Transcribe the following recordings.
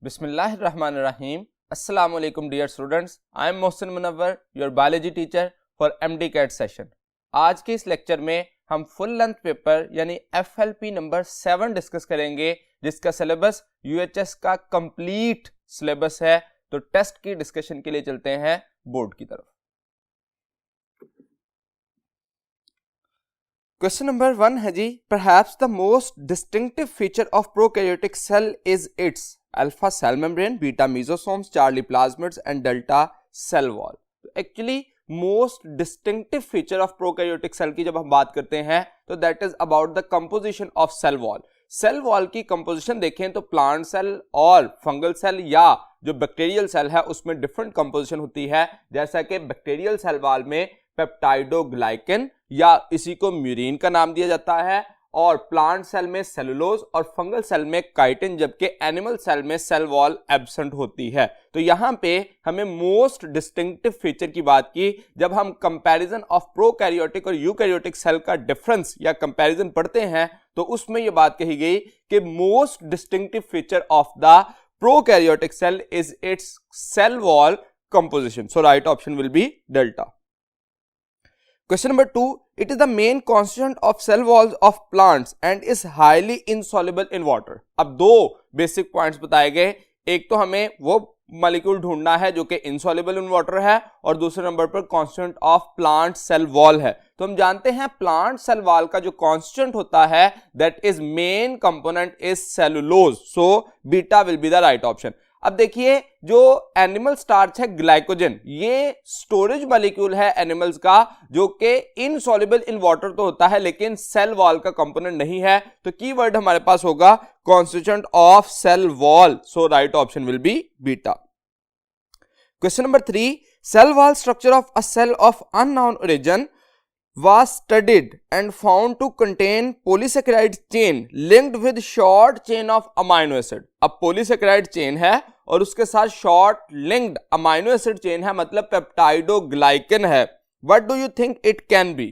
Bismillahirrahmanirrahim. Assalamu alaikum dear students. I am Mohsin Munawwar, your biology teacher for MD CAT session. आज के इस lecture में हम full length paper यानी FLP number 7 discuss करेंगे, जिसका सिलेबस UHS का कंप्लीट सिलेबस है। तो टेस्ट की डिस्कशन के लिए चलते हैं बोर्ड की तरफ। क्वेश्चन नंबर 1 है जी, perhaps the most distinctive feature of prokaryotic cell is its alpha cell membrane, beta mesosomes, Charlie plasmids and delta cell wall. तो actually most distinctive feature of prokaryotic cell की जब हम बात करते हैं तो that is about the composition of cell wall. Cell wall की composition देखें तो प्लांट सेल और फंगल सेल या जो बैक्टीरियल सेल है उसमें डिफरेंट कंपोजिशन होती है। जैसा कि बैक्टीरियल सेल वॉल में पेप्टाइडोग्लाइकन या इसी को म्यूरिन का नाम दिया जाता है, और प्लांट सेल में सेलुलोज और फंगल सेल में काइटिन, जबकि एनिमल सेल में सेल वॉल एब्सेंट होती है। तो यहां पे हमें मोस्ट डिस्टिंक्टिव फीचर की बात की जब हम कंपैरिजन ऑफ प्रोकैरियोटिक और यूकैरियोटिक सेल का डिफरेंस या कंपैरिजन पढ़ते हैं तो उसमें यह बात कही गई कि most distinctive feature of the prokaryotic cell is its cell wall composition. So right option will be delta. Question number 2, it is the main constituent of cell walls of plants and is highly insoluble in water. अब दो basic points बताए गए, एक तो हमें वो molecule ढूंढना है जो कि इनसॉल्युबल इन वाटर है, और दूसरे नंबर पर constituent of plant cell wall है। तो हम जानते हैं प्लांट सेल वॉल का जो कॉन्स्टिट्यूएंट होता है that is main component is cellulose, so beta will be the right option. अब देखिए जो एनिमल स्टार्च है ग्लाइकोजन, ये स्टोरेज मॉलिक्यूल है एनिमल्स का जो कि इनसॉल्युबल इन वाटर तो होता है लेकिन सेल वॉल का कंपोनेंट नहीं है। तो कीवर्ड हमारे पास होगा constituent of cell wall, so right option will be beta. Question number 3, cell wall structure of a cell of unknown origin was studied and found to contain polysaccharide chain linked with short chain of amino acid. अब polysaccharide chain है और उसके साथ short linked amino acid chain है, मतलब peptidoglycan है। What do you think it can be?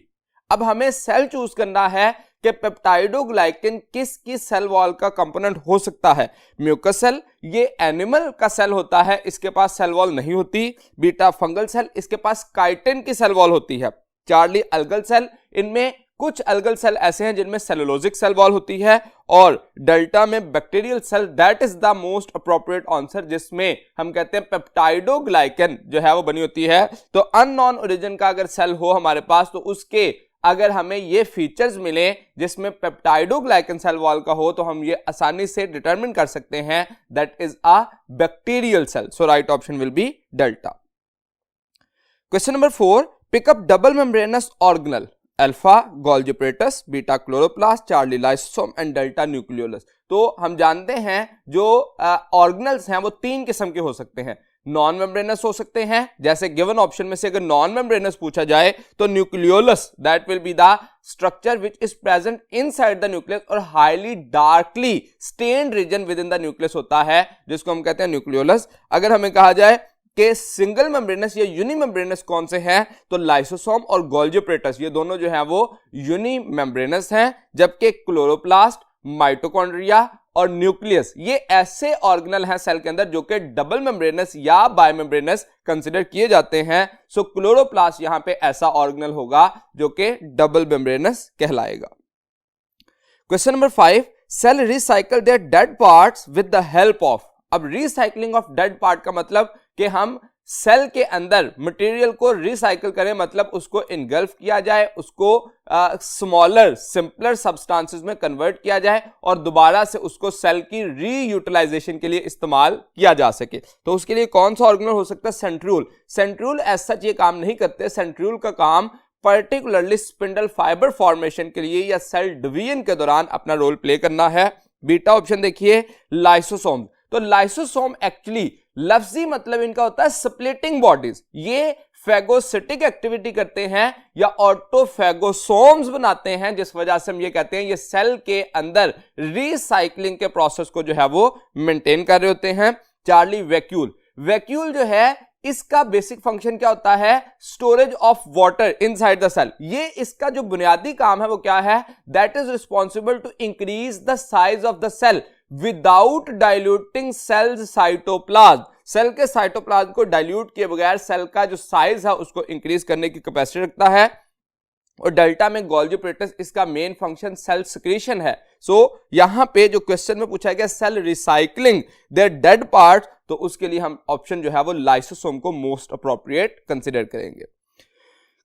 अब हमें सेल चूज करना है कि पेप्टाइडोग्लाइकन किसकी सेल वॉल का कंपोनेंट हो सकता है। म्यूकस सेल, ये एनिमल का सेल होता है, इसके पास सेल वॉल नहीं होती। बीटा फंगल सेल, इसके पास काइटिन की सेल वॉल होती है। चार्ली अल्गल सेल, इनमें कुछ अल्गल सेल ऐसे हैं जिनमें सेलुलोजिक सेल वॉल होती है, और डेल्टा में bacterial cell, that is the most appropriate answer जिसमें हम कहते हैं पेप्टाइडोग्लाइकन जो है वो बनी होती है। तो अननोन ओरिजिन का अगर सेल हो हमारे पास तो उसके अगर हमें ये फीचर्स मिले जिसमें पेप्टाइडोग्लाइकन सेल वॉल का हो तो हम ये आसानी से डिटरमिन कर सकते हैं that is a bacterial cell, so right option will be delta. Question number 4, pick up double membranous organelle alpha golgi apparatus, beta chloroplast, charlie lysosome and delta nucleolus। तो हम जानते हैं जो ऑर्गेनल्स हैं वो तीन किस्म के हो सकते हैं। नॉन मेम्ब्रेनस हो सकते हैं, जैसे गिवन ऑप्शन में से अगर नॉन मेम्ब्रेनस पूछा जाए तो nucleolus that will be the structure which is present inside the nucleus और highly darkly stained region within the nucleus होता है, जिसको हम कहते हैं न्यूक्लियोलस। अगर हमें कहा जाए कि सिंगल मेम्ब्रेनस या यूनी मेम्ब्रेनस कौन से हैं तो लाइसोसोम और गोल्जी apparatus ये दोनों जो हैं वो यूनी मेम्ब्रेनस हैं, जबकि क्लोरोप्लास्ट, माइटोकॉन्ड्रिया और न्यूक्लियस ये ऐसे ऑर्गेनल हैं सेल के अंदर जो कि डबल मेम्ब्रेनस या बायमेम्ब्रेनस कंसीडर किए जाते हैं। सो क्लोरोप्लास्ट यहां पे ऐसा ऑर्गेनल होगा जो कि डबल मेम्ब्रेनस कहलाएगा। Question number 5, cell recycle their dead parts with the help of. अब रिसाइकलिंग ऑफ डेड पार्ट का मतलब कि हम सेल के अंदर मटेरियल को रिसाइकल करें, मतलब उसको इनगल्फ किया जाए, उसको स्मॉलर सिंपलर सब्सटेंसेस में कन्वर्ट किया जाए और दोबारा से उसको सेल की रीयूटिलाइजेशन के लिए इस्तेमाल किया जा सके। तो उसके लिए कौन सा ऑर्गेनल हो सकता है? सेंट्रियोल। सेंट्रियोल एज सच ये काम नहीं करते। सेंट्रियोल का काम पर्टिकुलरली स्पिंडल फाइबर फॉर्मेशन के लिए या सेल डिवीजन के दौरान अपना रोल प्ले करना है। बीटा ऑप्शन देखिए लाइसोसोम। तो लाइसोसोम एक्चुअली लफ्जी मतलब इनका होता है स्प्लिटिंग बॉडीज। ये फैगोसिटिक एक्टिविटी करते हैं या ऑटोफैगोसोम्स बनाते हैं, जिस वजह से हम ये कहते हैं ये सेल के अंदर रिसाइकलिंग के प्रोसेस को जो है वो मेंटेन कर रहे होते हैं। Charlie vacuole. वैक्यूल जो है इसका बेसिक फंक्शन क्या होता है? Storage of water inside the cell. ये इसका जो बुनियादी काम है वो क्या है? That is responsible to increase the size of the cell. Without diluting cells cytoplasm, cell के साइटोप्लाज्म को डाइल्यूट किए बगैर सेल का जो साइज है उसको इंक्रीज करने की कैपेसिटी रखता है। और डेल्टा में गोल्गी एपरेटस इसका मेन फंक्शन सेल सिक्रीशन है। सो यहां पे जो क्वेश्चन में पूछा गया cell recycling their dead part, तो उसके लिए हम ऑप्शन जो है वो लाइसोसोम को मोस्ट अप्रोप्रिएट कंसीडर करेंगे।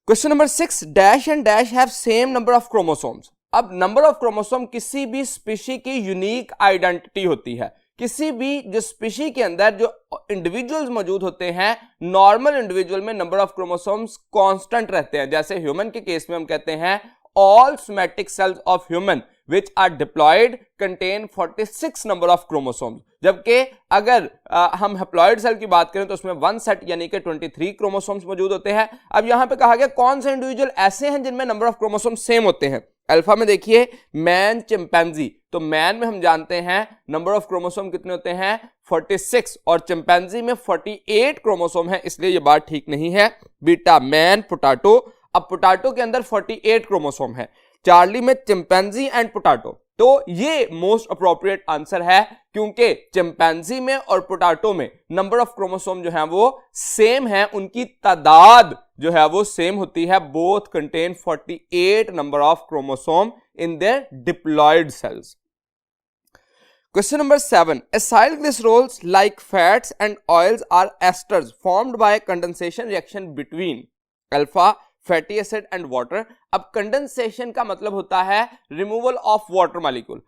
Question number 6, dash and dash have same number of chromosomes. अब नंबर ऑफ क्रोमोसोम किसी भी स्पीशी की यूनिक आइडेंटिटी होती है। किसी भी जो स्पीशी के अंदर जो इंडिविजुअल्स मौजूद होते हैं, नॉर्मल इंडिविजुअल में नंबर ऑफ क्रोमोसोम्स कांस्टेंट रहते हैं। जैसे ह्यूमन के केस में हम कहते हैं all somatic cells of human which are diploid contain 46 number of chromosomes, जबकि अगर हम हैप्लॉइड सेल की बात करें तो उसमें 1 सेट यानी कि 23 क्रोमोसोम्स मौजूद होते हैं। अब यहां पे कहा गया कौन से इंडिविजुअल ऐसे हैं जिनमें नंबर ऑफ क्रोमोसोम्स सेम होते हैं। अल्फा में देखिए मैन, चिंपैंजी, तो मैन में हम जानते हैं नंबर ऑफ क्रोमोसोम कितने होते हैं 46 और चिंपैंजी में 48 क्रोमोसोम है, इसलिए ये बात ठीक नहीं है। बीटा मैन, पोटैटो, अब पोटैटो के अंदर 48 क्रोमोसोम है, चार्ली में चिंपैंजी एंड पोटैटो, तो ये मोस्ट अप्रोप्रिएट आंसर है क्योंकि चिंपैंजी में और पोटैटो में नंबर ऑफ क्रोमोसोम जो है वो सेम है, उनकी तादाद जो है वो सेम होती है। Both contain 48 number of chromosome in their diploid cells. Question number 7. Acyl glycerols like fats and oils are esters formed by condensation reaction between alpha fatty acid and water. अब condensation का मतलब होता है removal of water molecule.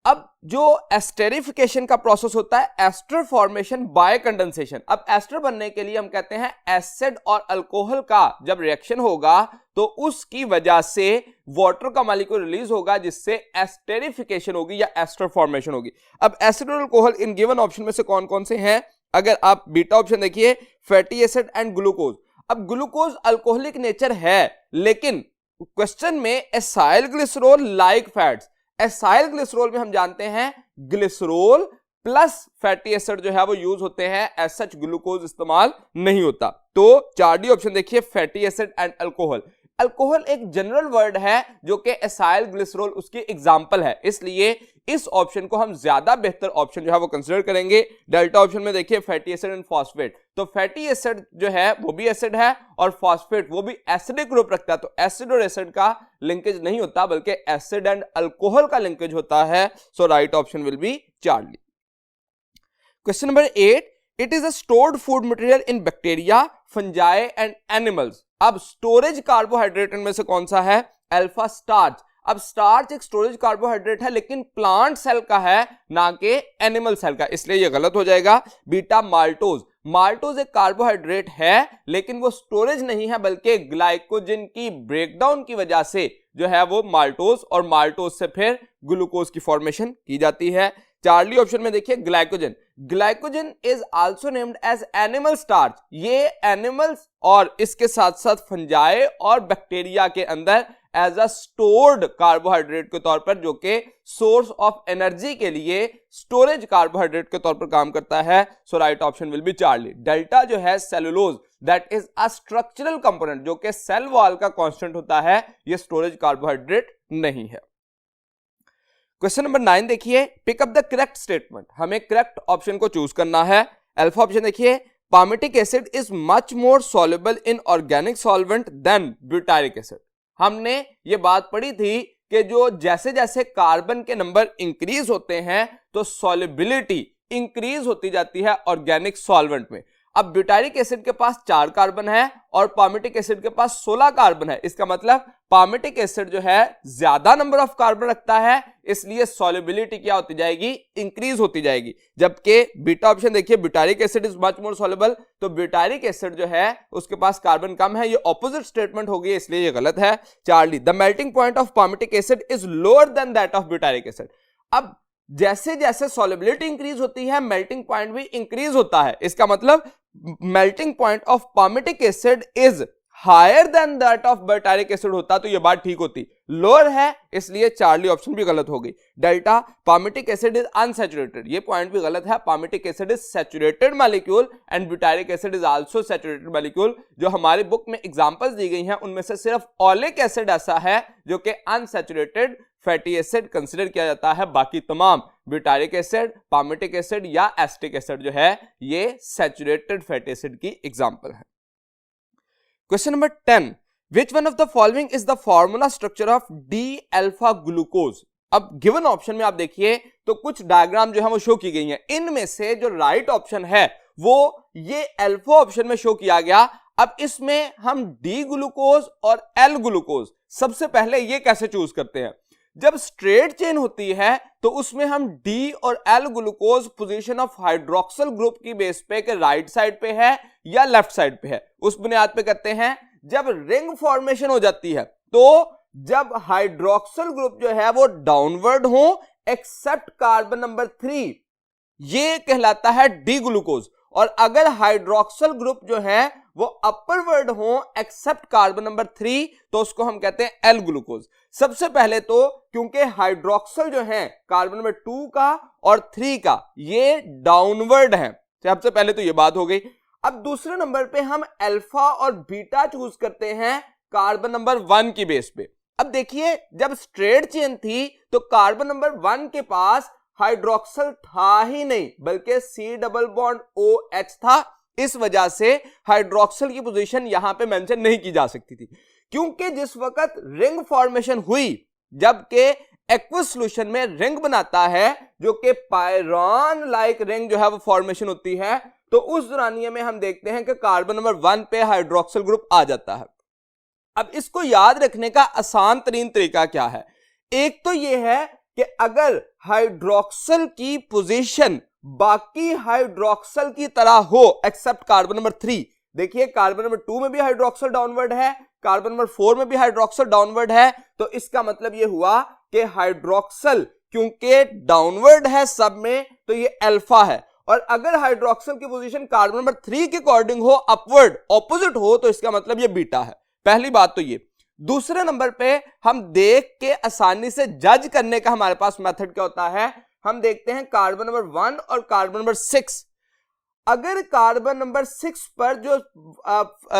अब जो esterification का process होता है एस्टर फॉर्मेशन बाय कंडेंसेशन। अब एस्टर बनने के लिए हम कहते हैं एसिड और अल्कोहल का जब रिएक्शन होगा तो उसकी वजह से वाटर का मॉलिक्यूल रिलीज होगा जिससे एस्टेरिफिकेशन होगी या एस्टर फॉर्मेशन होगी। अब एसिड और अल्कोहल इन गिवन ऑप्शन में से कौन कौन से हैं? अगर आप बीटा ऑप्शन देखिए फैटी एसिड एंड ग्लूकोज। अब ग्लूकोज अल्कोहलिक नेचर है लेकिन क्वेश्चन में acyl glycerol like fats, acyl glycerol में हम जानते हैं ग्लिसरॉल प्लस फैटी एसिड जो है वो यूज होते हैं, एज सच ग्लूकोज इस्तेमाल नहीं होता। तो 4D ऑप्शन देखिए fatty acid and alcohol. Alcohol एक जनरल वर्ड है जो कि एसाइल ग्लिसरॉल उसकी एग्जांपल है, इसलिए इस ऑप्शन को हम ज्यादा बेहतर ऑप्शन जो है वो कंसीडर करेंगे। डेल्टा ऑप्शन में देखिए फैटी एसिड एंड फॉस्फेट, तो फैटी एसिड जो है वो भी एसिड है और फॉस्फेट वो भी एसिडिक ग्रुप रखता है, तो एसिड और एसिड का लिंकेज नहीं होता बल्कि एसिड एंड अल्कोहल का लिंकेज होता है। So right option will be Charlie. Question number 8, it is a stored food material in bacteria, fungi and animals. अब स्टोरेज कार्बोहाइड्रेट में से कौन सा है? Alpha starch. अब स्टार्च एक स्टोरेज कार्बोहाइड्रेट है लेकिन प्लांट सेल का है ना कि एनिमल सेल का, इसलिए यह गलत हो जाएगा। बीटा माल्टोज, माल्टोज एक कार्बोहाइड्रेट है लेकिन वो स्टोरेज नहीं है बल्कि ग्लाइकोजन की ब्रेकडाउन की वजह से जो है वो माल्टोज, और माल्टोज से फिर ग्लूकोज की फॉर्मेशन की जाती है। चार्ली ऑप्शन में देखिए glycogen, glycogen is also named as animal starch. ये एनिमल्स और इसके साथ साथ फंजाई और बैक्टीरिया के अंदर एज अ स्टोर्ड कार्बोहाइड्रेट के तौर पर, जो कि सोर्स ऑफ एनर्जी के लिए स्टोरेज कार्बोहाइड्रेट के तौर पर काम करता है। So right option will be Charlie. Delta जो है cellulose, that is a structural component जो कि सेल वॉल का कांस्टेंट होता है, ये स्टोरेज कार्बोहाइड्रेट नहीं है। क्वेश्चन नंबर 9 देखिए, pick up the correct statement. हमें करेक्ट ऑप्शन को चूज करना है। अल्फा ऑप्शन देखिए palmitic acid is much more soluble in organic solvent than butyric acid. हमने ये बात पढ़ी थी कि जो जैसे जैसे कार्बन के नंबर इंक्रीज होते हैं तो सॉल्युबिलिटी इंक्रीज होती जाती है ऑर्गेनिक सॉल्वेंट में। अब ब्यूटारिक एसिड के पास 4 कार्बन है और पामिटिक एसिड के पास 16 कार्बन है, इसका मतलब पामिटिक एसिड जो है ज्यादा नंबर ऑफ कार्बन रखता है, इसलिए सॉल्युबिलिटी क्या होती जाएगी? इंक्रीज होती जाएगी। जबकि बीटा ऑप्शन देखिए butyric acid is much more soluble, तो ब्यूटारिक एसिड जो है उसके पास कार्बन कम है, ये ऑपोजिट स्टेटमेंट होगी इसलिए ये गलत है। Charlie, the melting point of palmitic acid is lower than that of butyric acid. अब जैसे जैसे सॉल्युबिलिटी इंक्रीज होती है मेल्टिंग पॉइंट भी इंक्रीज होता है, इसका मतलब melting point of palmitic acid is higher than that of butyric acid होता तो यह बात ठीक होती, लोअर है इसलिए चार्ली ऑप्शन भी गलत हो गई। Delta, palmitic acid is unsaturated, ये पॉइंट भी गलत है। Palmitic acid is saturated molecule and butyric acid is also saturated molecule. जो हमारी बुक में एग्जांपल्स दी गई हैं उनमें से सिर्फ ओलिक एसिड ऐसा है जो कि अनसैचुरेटेड फैटी एसिड कंसिडर किया जाता है, बाकी तमाम ब्यूटारिक एसिड, पामिटिक एसिड या एसिटिक एसिड जो है ये सैचुरेटेड फैटी एसिड की एग्जांपल है। Question number 10, which one of the following is the formula structure of D alpha glucose. अब गिवन ऑप्शन में आप देखिए तो कुछ डायग्राम जो है वो शो की गई हैं, इनमें से जो राइट ऑप्शन है वो ये अल्फा ऑप्शन में शो किया गया। अब इसमें हम डी ग्लूकोज और एल ग्लूकोज सबसे पहले ये कैसे चूज करते हैं, जब स्ट्रेट चेन होती है तो उसमें हम डी और L glucose position of hydroxyl group की बेस पे के राइट साइड पे है या लेफ्ट साइड पे है उस बुनियाद पे करते हैं। जब रिंग फॉर्मेशन हो जाती है तो जब हाइड्रोक्सिल ग्रुप जो है वो डाउनवर्ड हो एक्सेप्ट कार्बन नंबर 3, ये कहलाता है डी ग्लूकोज, और अगर हाइड्रोक्सिल ग्रुप जो है वो अपरवर्ड हो एक्सेप्ट कार्बन नंबर 3 तो उसको हम कहते हैं एल ग्लूकोज। सबसे पहले तो क्योंकि हाइड्रोक्सिल जो है कार्बन नंबर 2 का और 3 का ये डाउनवर्ड है, सबसे पहले तो ये बात हो गई। अब दूसरे नंबर पे हम अल्फा और बीटा चूज करते हैं कार्बन नंबर 1 की बेस पे। अब देखिए जब स्ट्रेट चेन थी तो कार्बन नंबर 1 के पास हाइड्रोक्सिल था ही नहीं बल्कि C डबल बॉन्ड OH था, इस वजह से हाइड्रोक्सिल की पोजीशन यहां पे मेंशन नहीं की जा सकती थी, क्योंकि जिस वक्त रिंग फॉर्मेशन हुई जबकि एक्वस सॉल्यूशन में रिंग बनाता है जो कि पायरॉन लाइक रिंग जो है वो फॉर्मेशन होती है, तो उस दौरानिये में हम देखते हैं कि कार्बन नंबर 1 पे हाइड्रोक्सिल ग्रुप आ जाता है। अब इसको याद रखने का आसान तरीन तरीका क्या है, एक तो यह है कि अगर हाइड्रोक्सिल की पोजीशन बाकी हाइड्रोक्सिल की तरह हो एक्सेप्ट कार्बन नंबर 3, देखिए कार्बन नंबर 2 में भी हाइड्रोक्सिल डाउनवर्ड है, कार्बन नंबर 4 में भी हाइड्रोक्सिल डाउनवर्ड है, तो इसका मतलब यह हुआ कि हाइड्रोक्सिल क्योंकि डाउनवर्ड है सब में तो ये अल्फा है, और अगर हाइड्रोक्सिल की पोजीशन कार्बन नंबर 3 के अकॉर्डिंग हो अपवर्ड ऑपोजिट हो तो इसका मतलब ये बीटा है। पहली बात तो ये। दूसरे नंबर पे हम देख के आसानी से जज करने का हमारे पास मेथड क्या होता है, हम देखते हैं कार्बन नंबर 1 और कार्बन नंबर 6। अगर कार्बन नंबर 6 पर जो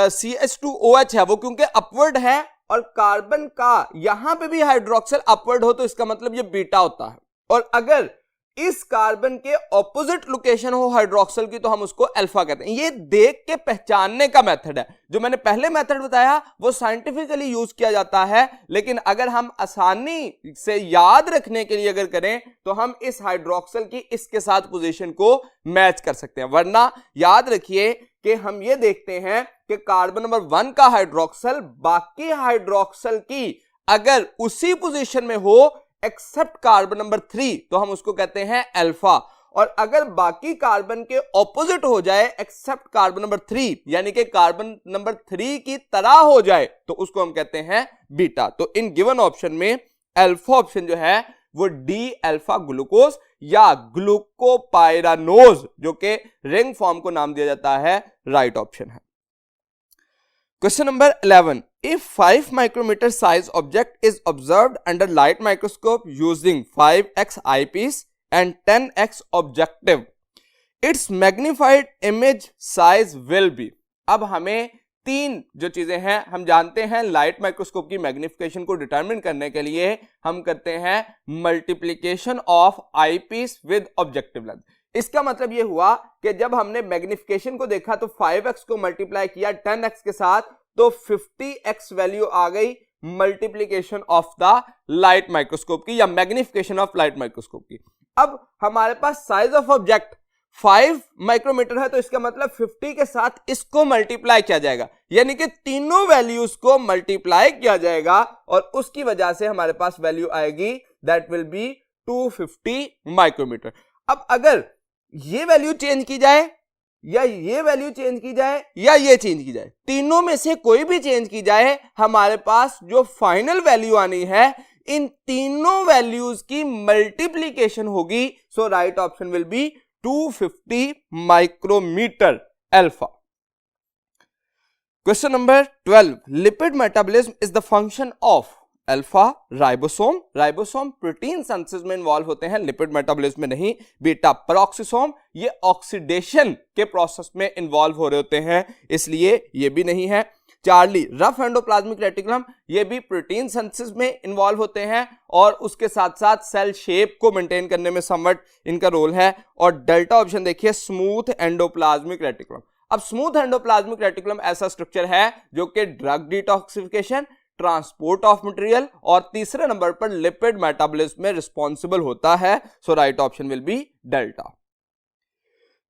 CH2OH है वो क्योंकि अपवर्ड है और कार्बन का यहां पे भी हाइड्रोक्सिल अपवर्ड हो तो इसका मतलब ये बीटा होता है, और अगर इस कार्बन के ऑपोजिट लोकेशन हो हाइड्रोक्सिल की तो हम उसको अल्फा कहते हैं। ये देख के पहचानने का मेथड है। जो मैंने पहले मेथड बताया वो साइंटिफिकली यूज किया जाता है, लेकिन अगर हम आसानी से याद रखने के लिए अगर करें तो हम इस हाइड्रोक्सिल की इसके साथ पोजीशन को मैच कर सकते हैं। वरना याद रखिए कि हम ये देखते हैं कि कार्बन नंबर 1 का हाइड्रोक्सिल बाकी हाइड्रोक्सिल की अगर उसी पोजीशन में हो एक्सेप्ट कार्बन नंबर 3 तो हम उसको कहते हैं अल्फा, और अगर बाकी कार्बन के ऑपोजिट हो जाए एक्सेप्ट कार्बन नंबर 3 यानी कि कार्बन नंबर 3 की तरह हो जाए तो उसको हम कहते हैं बीटा। तो इन गिवन ऑप्शन में अल्फा ऑप्शन जो है वो डी अल्फा ग्लूकोज या ग्लूकोपाइरानोज जो कि रिंग फॉर्म को नाम दिया जाता है, राइट ऑप्शन है। Question number 11. If 5 micrometer size object is observed under light microscope using 5x eyepiece and 10x objective, its magnified image size will be. अब हमें तीन जो चीजें हैं हम जानते हैं, लाइट माइक्रोस्कोप की मैग्निफिकेशन को डिटरमिन करने के लिए हम करते हैं multiplication of eyepiece with objective length. इसका मतलब यह हुआ कि जब हमने मैग्निफिकेशन को देखा तो 5x को मल्टीप्लाई किया 10x के साथ तो 50x वैल्यू आ गई multiplication of the light microscope की या मैग्निफिकेशन ऑफ लाइट माइक्रोस्कोप की। अब हमारे पास साइज ऑफ ऑब्जेक्ट 5 माइक्रोमीटर है तो इसका मतलब 50 के साथ इसको मल्टीप्लाई किया जाएगा, यानी कि तीनों वैल्यूज को मल्टीप्लाई किया जाएगा और उसकी वजह से हमारे पास वैल्यू आएगी दैट विल बी 250 माइक्रोमीटर। अब अगर ये वैल्यू चेंज की जाए या ये वैल्यू चेंज की जाए या ये चेंज की जाए, तीनों में से कोई भी चेंज की जाए, हमारे पास जो फाइनल वैल्यू आनी है इन तीनों वैल्यूज की मल्टीप्लीकेशन होगी। So right option will be 250 micrometer alpha. Question number 12, lipid metabolism is the function of alpha ribosome. Ribosome protein synthesis में इन्वॉल्व होते हैं, लिपिड मेटाबॉलिज्म में नहीं। बीटा पेरोक्सिसोम ये ऑक्सीडेशन के प्रोसेस में इन्वॉल्व हो रहे होते हैं, इसलिए ये भी नहीं है। चार्ली रफ एंडोप्लाज्मिक रेटिकुलम, ये भी प्रोटीन सिंथेसिस में इन्वॉल्व होते हैं और उसके साथ साथ सेल शेप को मेंटेन करने में समवट इनका रोल है। और डेल्टा ऑप्शन देखिए स्मूथ एंडोप्लाज्मिक रेटिकुलम। अब स्मूथ एंडोप्लाज्मिक रेटिकुलम ऐसा स्ट्रक्चर है जो कि drug detoxification, transport of material और तीसरे नंबर पर लिपिड मेटाबॉलिज्म में रिस्पॉन्सिबल होता है। So right option will be delta.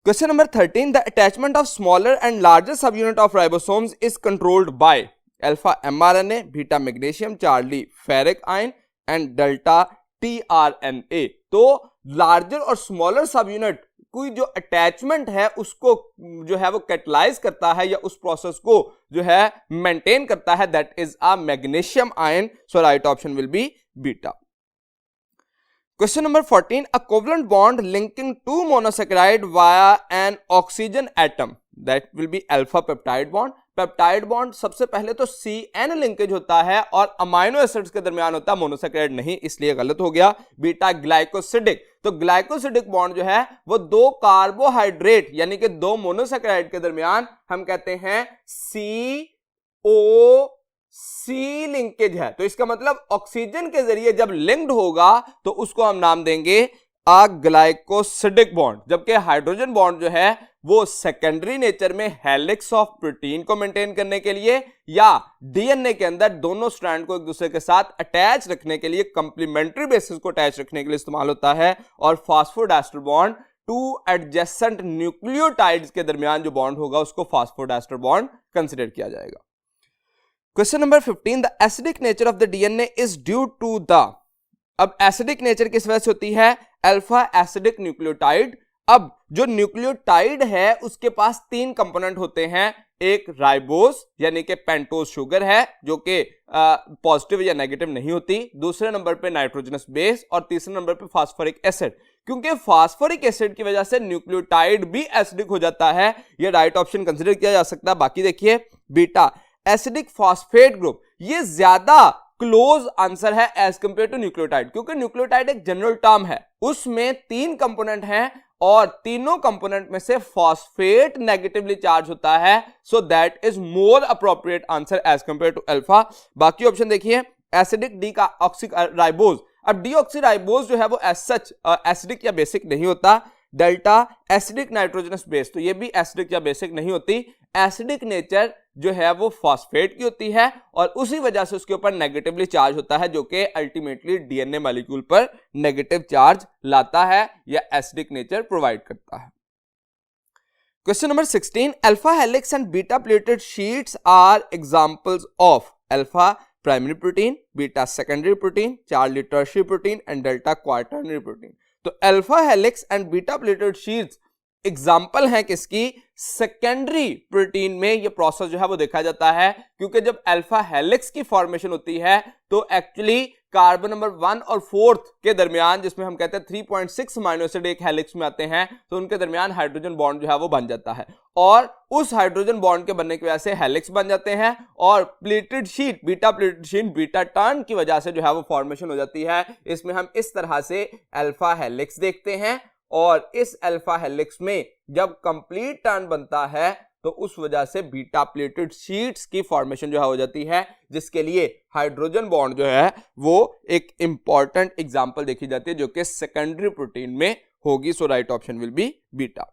Question number 13. The attachment of smaller and larger subunit of ribosomes is controlled by alpha mRNA, beta magnesium, Charlie ferric ion and delta tRNA. तो larger और smaller subunit कोई जो attachment है उसको जो है वो catalyse करता है या उस प्रोसेस को जो है मेंटेन करता है, that is a magnesium ion. So right option will be beta. Question number 14. A covalent bond linking two monosaccharide via an oxygen atom, that will be alpha peptide bond. Peptide bond सबसे पहले तो CN linkage होता है और amino acids के दरमियान होता है, मोनोसैकेराइड नहीं, इसलिए गलत हो गया। बीटा ग्लाइकोसिडिक, तो ग्लाइकोसिडिक बॉन्ड जो है वो दो कार्बोहाइड्रेट यानी कि दो मोनोसैकेराइड के दरमियान हम कहते हैं COC लिंकेज है। तो इसका मतलब ऑक्सीजन के जरिए जब लिंक्ड होगा तो उसको हम नाम देंगे अ ग्लाइकोसिडिक बॉन्ड, जबकि हाइड्रोजन बॉन्ड जो है वो सेकेंडरी नेचर में हेलिक्स ऑफ प्रोटीन को मेंटेन करने के लिए या डीएनए के अंदर दोनों स्ट्रैंड को एक दूसरे के साथ अटैच रखने के लिए, कंप्लीमेंट्री बेसिस को अटैच रखने के लिए इस्तेमाल होता है। और phosphodiester bond two adjacent nucleotides के दरमियान जो बॉन्ड होगा उसको फास्फोडाइस्टर बॉन्ड कंसिडर किया जाएगा। Question number 15. The acidic nature of the DNA is due to the, अब एसिडिक नेचर किस वजह से होती है? Alpha acidic nucleotide. अब जो न्यूक्लियोटाइड है उसके पास तीन कंपोनेंट होते हैं, एक राइबोस यानी कि पेंटोज शुगर है जो कि पॉजिटिव या नेगेटिव नहीं होती, दूसरे नंबर पे नाइट्रोजनस बेस और तीसरे नंबर पे फास्फोरिक एसिड। क्योंकि फास्फोरिक एसिड की वजह से न्यूक्लियोटाइड भी एसिडिक हो जाता है, यह राइट ऑप्शन कंसिडर किया जा सकता है। बाकी देखिए बीटा एसिडिक फॉस्फेट ग्रुप, ये ज्यादा क्लोज आंसर है एज कंपेयर टू न्यूक्लियोटाइड, क्योंकि न्यूक्लियोटाइड एक जनरल टर्म है, उसमें तीन कंपोनेंट हैं और तीनों कंपोनेंट में से फॉस्फेट नेगेटिवली चार्ज होता है। So that is more appropriate answer as compare to alpha. बाकी ऑप्शन देखिए एसिडिक डी का ऑक्सी राइबोज, अब डीऑक्सी राइबोज जो है वो एज सच एसिडिक या बेसिक नहीं होता। डेल्टा एसिडिक नाइट्रोजनस बेस, तो ये भी एसिडिक या बेसिक नहीं होती, एसिडिक नेचर जो है वो फॉस्फेट की होती है और उसी वजह से उसके ऊपर नेगेटिवली चार्ज होता है जो कि अल्टीमेटली डीएनए मॉलिक्यूल पर नेगेटिव चार्ज लाता है या एसिडिक नेचर प्रोवाइड करता है। Question number 16. Alpha helix and beta pleated sheets are examples of alpha primary protein, beta secondary protein, Charlie tertiary protein and delta quaternary protein. तो alpha helix and beta pleated sheets example है किसकी? Secondary protein में ये process जो है वो देखा जाता है, क्योंकि जब अल्फा हेलिक्स की फॉर्मेशन होती है तो एक्चुअली कार्बन नंबर 1 और 4 के दरमियान, जिसमें हम कहते हैं 3.6 अमीनो एसिड एक हेलिक्स में आते हैं, तो उनके दरमियान हाइड्रोजन बॉन्ड जो है वो बन जाता है और उस हाइड्रोजन बॉन्ड के बनने की वजह से हेलिक्स बन जाते हैं और pleated sheet, beta pleated sheet, beta turn की वजह से जो है वो फॉर्मेशन हो जाती है। इसमें हम इस तरह से अल्फा हेलिक्स देखते हैं और इस अल्फा हेलिक्स में जब कंप्लीट टर्न बनता है तो उस वजह से बीटा प्लेटेड शीट्स की फॉर्मेशन जो है हो जाती है, जिसके लिए हाइड्रोजन बॉन्ड जो है वो एक इंपॉर्टेंट एग्जांपल देखी जाती है जो कि सेकेंडरी प्रोटीन में होगी। So right option will be beta.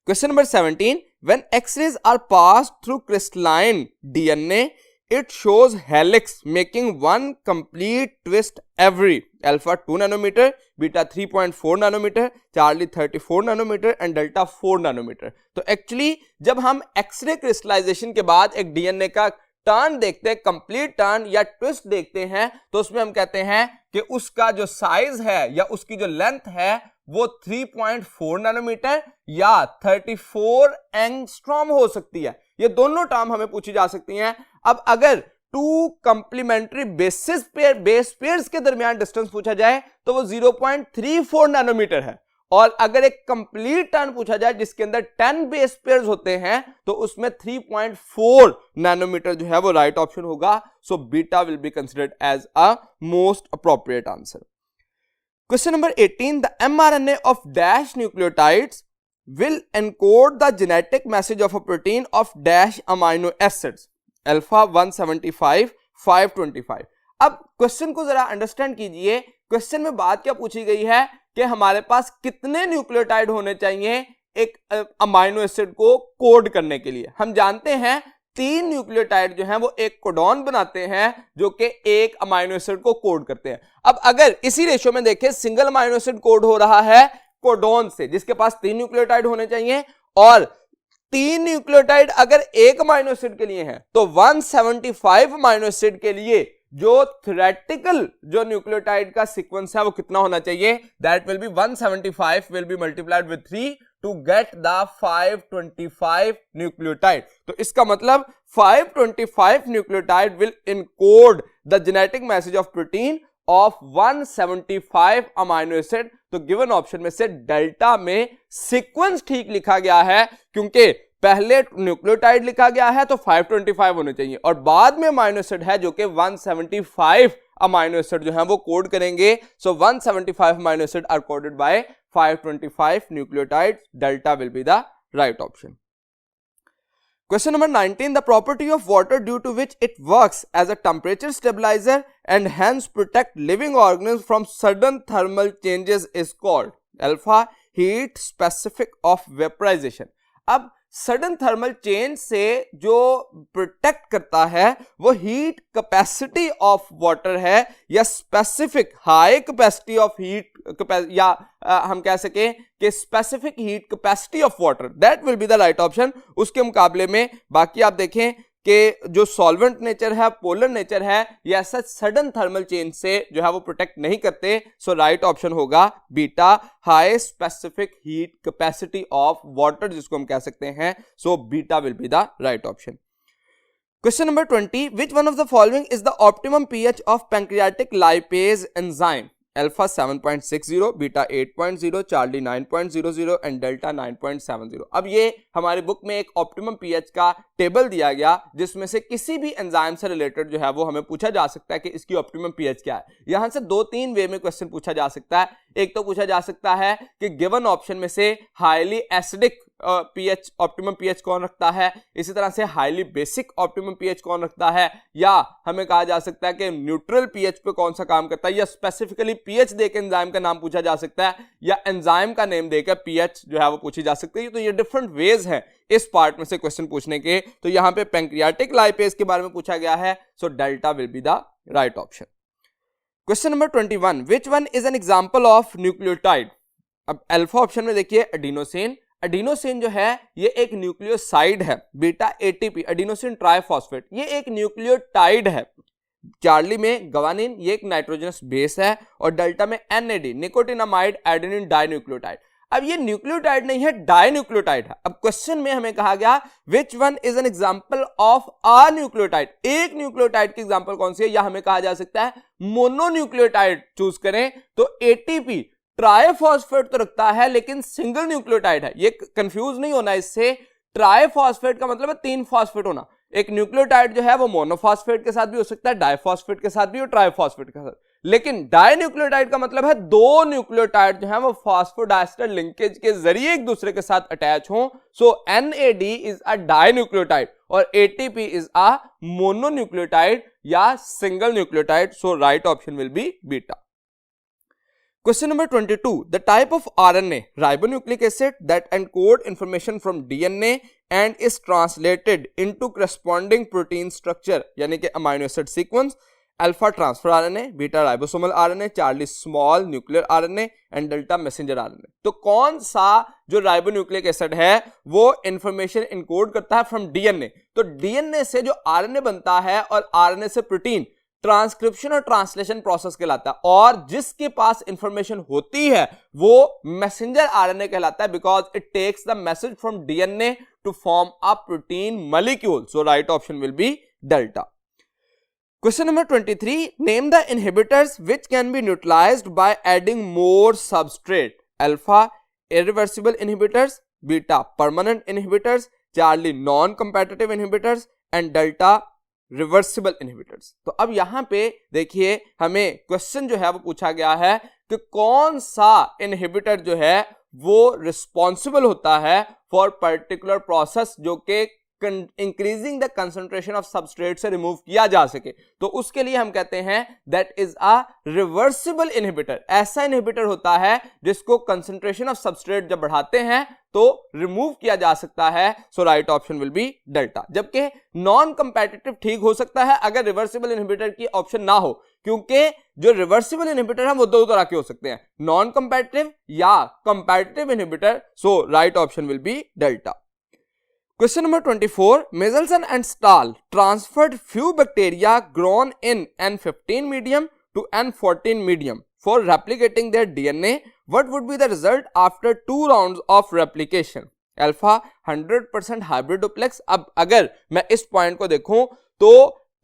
Question number 17. When X-rays are passed through crystalline DNA it shows helix making one complete twist every alpha 2 nanometer, beta 3.4 nanometer, charlie 34 nanometer and delta 4 nanometer। तो actually जब हम x ray crystallisation के बाद एक DNA का turn देखते हैं, complete turn या ट्विस्ट देखते हैं, तो उसमें हम कहते हैं कि उसका जो साइज है या उसकी जो लेंथ है वो 3.4 नैनोमीटर या 34 एंगस्ट्रॉम हो सकती है। ये दोनों टर्म हमें पूछी जा सकती हैं। अब अगर टू कंप्लीमेंट्री बेस पेयर्स के दरमियान डिस्टेंस पूछा जाए तो वो 0.34 नैनोमीटर है, और अगर एक कंप्लीट टर्न पूछा जाए जिसके अंदर 10 बेस पेयर्स होते हैं तो उसमें 3.4 नैनोमीटर जो है वो राइट ऑप्शन होगा। So beta will be considered as a most appropriate answer. Question number 18. The mRNA of dash nucleotides will encode the genetic message of a protein of dash amino acids alpha 175 525। अब question को जरा understand कीजिए। Question में बात क्या पूछी गई है कि हमारे पास कितने न्यूक्लियोटाइड होने चाहिए एक अमाइनो एसिड को कोड करने के लिए। हम जानते हैं 3 न्यूक्लियोटाइड जो हैं वो एक कोडॉन बनाते हैं जो कि एक अमाइनो एसिड को कोड करते हैं। अब अगर इसी रेशियो में देखें, सिंगल अमाइनो एसिड कोड हो रहा है कोडॉन से जिसके पास 3 न्यूक्लियोटाइड होने चाहिए, और 3 न्यूक्लियोटाइड अगर एक अमाइनो एसिड के लिए है तो 175 अमाइनो एसिड के लिए जो थ्योरेटिकल जो न्यूक्लियोटाइड का सीक्वेंस है वो कितना होना चाहिए, that will be 175 will be multiplied with 3 to get the 525 nucleotide. तो इसका मतलब 525 nucleotide will encode the genetic message of protein of 175 amino acid. तो गिवन ऑप्शन में से डेल्टा में सीक्वेंस ठीक लिखा गया है क्योंकि पहले न्यूक्लियोटाइड लिखा गया है तो 525 होने चाहिए और बाद में अमाइनो एसिड है जो कि 175 अमाइनो एसिड जो है वो कोड करेंगे। So 175 amino acid are coded by 525 nucleotide. Delta will be the right option. Question number 19. The property of water due to which it works as a temperature stabilizer and hence protect living organisms from sudden thermal changes is called alpha heat specific of vaporization। अब sudden thermal change से जो protect करता है वो heat capacity of water है या specific high capacity of heat या हम कह सकें कि specific heat capacity of water, that will be the right option. उसके मुकाबले में बाकी आप देखें कि जो सॉल्वेंट नेचर है, पोलर नेचर है, ये ऐसा सडन थर्मल चेंज से जो है वो प्रोटेक्ट नहीं करते। सो राइट ऑप्शन होगा beta, high specific heat capacity of water जिसको हम कह सकते हैं। सो beta will be the right option. Question number 20. Which one of the following is the optimum pH of pancreatic lipase enzyme? Alpha 7.60, beta 8.0, Charlie 9.00 and delta 9.70। अब ये हमारे book में एक ऑप्टिमम पीएच का टेबल दिया गया जिसमें से किसी भी एंजाइम से रिलेटेड जो है वो हमें पूछा जा सकता है कि इसकी ऑप्टिमम पीएच क्या है। यहां से 2-3 वे में क्वेश्चन पूछा जा सकता है। एक तो पूछा जा सकता है कि गिवन ऑप्शन में से highly acidic pH optimum pH कौन रखता है, इसी तरह से हाईली बेसिक ऑप्टिमम पीएच कौन रखता है, या हमें कहा जा सकता है कि न्यूट्रल पीएच पे कौन सा काम करता है, या स्पेसिफिकली पीएच देकर एंजाइम का नाम पूछा जा सकता है, या एंजाइम का नेम देकर पीएच जो है वो पूछी जा सकती है। तो ये डिफरेंट वेज हैं इस पार्ट में से क्वेश्चन पूछने के। तो यहां पे पैंक्रियाटिक लाइपेज के बारे में पूछा गया है। So delta will be the right option. Question number 21. Which one is an example of nucleotide? अब अल्फा ऑप्शन में देखिए एडिनोसिन। एडिनोसिन जो है ये एक न्यूक्लियोसाइड है। बीटा एटीपी एडिनोसिन ट्राइफॉस्फेट ये एक न्यूक्लियोटाइड है। चार्ली में गवानिन ये एक नाइट्रोजनस बेस है और डेल्टा में एनएडी निकोटिनामाइड एडेनिन डाइन्यूक्लियोटाइड। अब ये न्यूक्लियोटाइड नहीं है, डाइन्यूक्लियोटाइड है। अब क्वेश्चन में हमें कहा गया which one is an example of a nucleotide. एक न्यूक्लियोटाइड की एग्जांपल कौन सी है, या हमें कहा जा सकता है मोनोन्यूक्लियोटाइड चूज करें। तो एटीपी ट्राइफॉस्फेट तो रखता है लेकिन सिंगल न्यूक्लियोटाइड है, ये कंफ्यूज नहीं होना इससे। ट्राइफॉस्फेट का मतलब है 3 फॉस्फेट होना। एक न्यूक्लियोटाइड जो है वो मोनोफॉस्फेट के साथ भी हो सकता है, डाइफॉस्फेट के साथ भी और ट्राइफॉस्फेट के साथ। लेकिन डाइन्यूक्लियोटाइड का मतलब है 2 न्यूक्लियोटाइड जो है वो फॉस्फोडाइस्टर लिंकेज के जरिए एक दूसरे के साथ अटैच हों। सो NAD इज अ डाइन्यूक्लियोटाइड और ATP इज अ मोनोन्यूक्लियोटाइड या single nucleotide. So right option will be beta. Question number 22. The type of RNA, ribonucleic acid, that encode information from DNA and is translated into corresponding protein structure, यानी कि amino acid sequence, alpha transfer RNA, beta ribosomal RNA, Charlie small nuclear RNA and delta messenger RNA। तो कौन सा जो ribonucleic acid है वो information encode करता है फ्रॉम DNA? तो DNA से जो RNA बनता है और RNA से प्रोटीन ट्रांसक्रिप्शन और ट्रांसलेशन प्रोसेस कहलाता है, और जिसके पास इंफॉर्मेशन होती है वो मैसेंजर आरएनए कहलाता है, because it takes the message from DNA to form a protein molecule. So right option will be delta. Question number 23. Name the inhibitors which can be neutralised by adding more substrate. Alpha irreversible inhibitors, beta permanent inhibitors, Charlie non competitive inhibitors and delta reversible inhibitors. तो अब यहां पे देखिए हमें question जो है वो पूछा गया है कि कौन सा इनहिबिटर जो है वो रिस्पॉन्सिबल होता है फॉर पर्टिकुलर प्रोसेस जो कि increasing the concentration of substrate से रिमूव किया जा सके। तो उसके लिए हम कहते हैं that is a reversible inhibitor. ऐसा इनहिबिटर होता है जिसको कंसंट्रेशन ऑफ सबस्ट्रेट जब बढ़ाते हैं तो रिमूव किया जा सकता है। So right option will be delta. जबकि नॉन कंपेटिटिव ठीक हो सकता है अगर रिवर्सिबल इनहिबिटर की ऑप्शन ना हो, क्योंकि जो रिवर्सिबल इनहिबिटर है वो दो तरह के हो सकते हैं, नॉन कंपेटिटिव या competitive inhibitor. So right option will be delta. Question number 24. Michelson and Stahl transferred few bacteria grown in N15 medium to N14 medium for replicating their DNA. What would be the result after 2 rounds of replication? Alpha 100% hybrid duplex. अब अगर मैं इस point को देखूं तो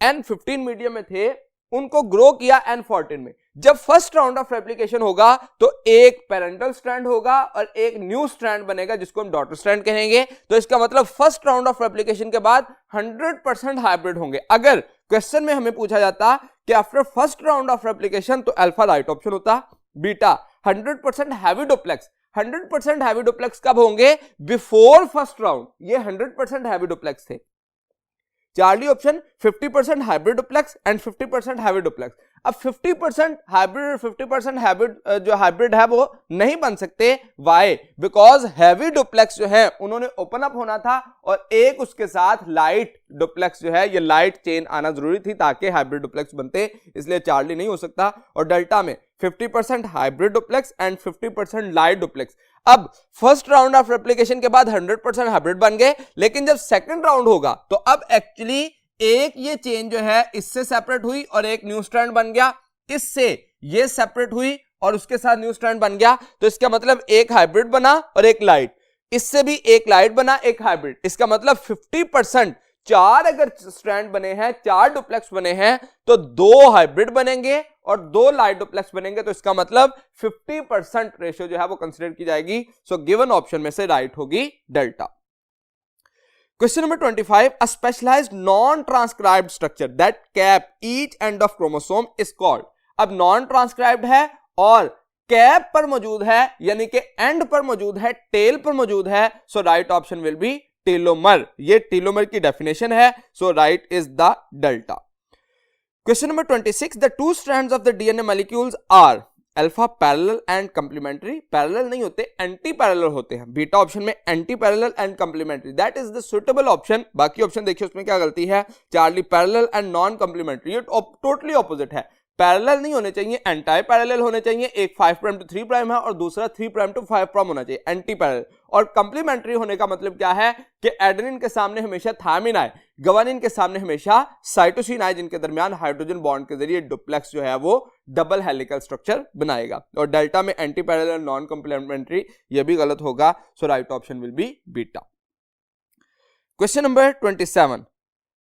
N15 medium में थे, उनको ग्रो किया N14 में। जब फर्स्ट राउंड ऑफ रेप्लिकेशन होगा तो एक पेरेंटल स्ट्रैंड होगा और एक न्यू स्ट्रैंड बनेगा जिसको हम डॉटर स्ट्रैंड कहेंगे। तो इसका मतलब फर्स्ट राउंड ऑफ रेप्लिकेशन के बाद 100% हाइब्रिड होंगे। अगर क्वेश्चन में हमें पूछा जाता कि after first round of replication तो अल्फा राइट ऑप्शन होता, beta 100% heavy duplex. 100% heavy duplex कब होंगे? बिफोर फर्स्ट राउंड ये 100% हैवी डुप्लेक्स थे। Charlie option 50% hybrid duplex and 50% heavy duplex. अब 50% हाइब्रिड और 50% हाइब्रिड जो हाइब्रिड है वो नहीं बन सकते। वाई? बिकॉज हैवी डुप्लेक्स जो है उन्होंने ओपन अप होना था और एक उसके साथ लाइट डुप्लेक्स जो है ये लाइट चेन आना जरूरी थी ताकि हाइब्रिड डुप्लेक्स बनते, इसलिए चार्ली नहीं हो सकता। और डेल्टा में 50% hybrid duplex and 50% light duplex. अब फर्स्ट राउंड ऑफ रेप्लिकेशन के बाद 100% हाइब्रिड बन गए, लेकिन जब सेकंड राउंड होगा तो अब एक्चुअली एक ये चेन जो है इससे सेपरेट हुई और एक न्यू स्ट्रैंड बन गया, इससे ये सेपरेट हुई और उसके साथ न्यू स्ट्रैंड बन गया। तो इसका मतलब एक हाइब्रिड बना और एक लाइट, इससे भी एक लाइट बना एक हाइब्रिड। इसका मतलब 50% चार अगर स्ट्रैंड बने हैं, चार डुप्लेक्स बने हैं तो 2 हाइब्रिड बनेंगे और 2 लाइट डुप्लेक्स बनेंगे। तो इसका मतलब 50% रेशियो जो है वो कंसीडर की जाएगी। सो गिवन ऑप्शन में से राइट होगी delta. Question number 25. A specialized non-transcribed structure that cap each end of chromosome is called. अब नॉन ट्रांसक्राइब्ड है और कैप पर मौजूद है, यानी कि एंड पर मौजूद है, टेल पर मौजूद है। So right option will be telomere. ये टेलोमर की डेफिनेशन है। So right is the delta. Question number 26. The 2 strands of the DNA molecules are alpha parallel and complementary. Parallel नहीं होते, एंटी पैरेलल होते हैं। बीटा ऑप्शन में anti parallel and complementary, that is the suitable option. बाकी option देखिए उसमें क्या गलती है। Charlie parallel and non complementary, ये टोटली ऑपोजिट है। पैरेलल नहीं होने चाहिए, एंटी पैरेलल होने चाहिए। एक 5 प्राइम टू 3 प्राइम है और दूसरा 3 प्राइम टू 5 प्राइम होना चाहिए, एंटी पैरेलल। और कंप्लीमेंट्री होने का मतलब क्या है कि एडेनिन के सामने हमेशा थायमिन आए, ग्वानिन के सामने हमेशा साइटोसिन आए, जिनके दरमियान हाइड्रोजन बॉन्ड के जरिए डुप्लेक्स जो है वो डबल हेलिकल स्ट्रक्चर बनाएगा। और डेल्टा में एंटी पैरेलल नॉन कंप्लीमेंट्री, ये भी गलत होगा। So right option will be beta. Question number 27.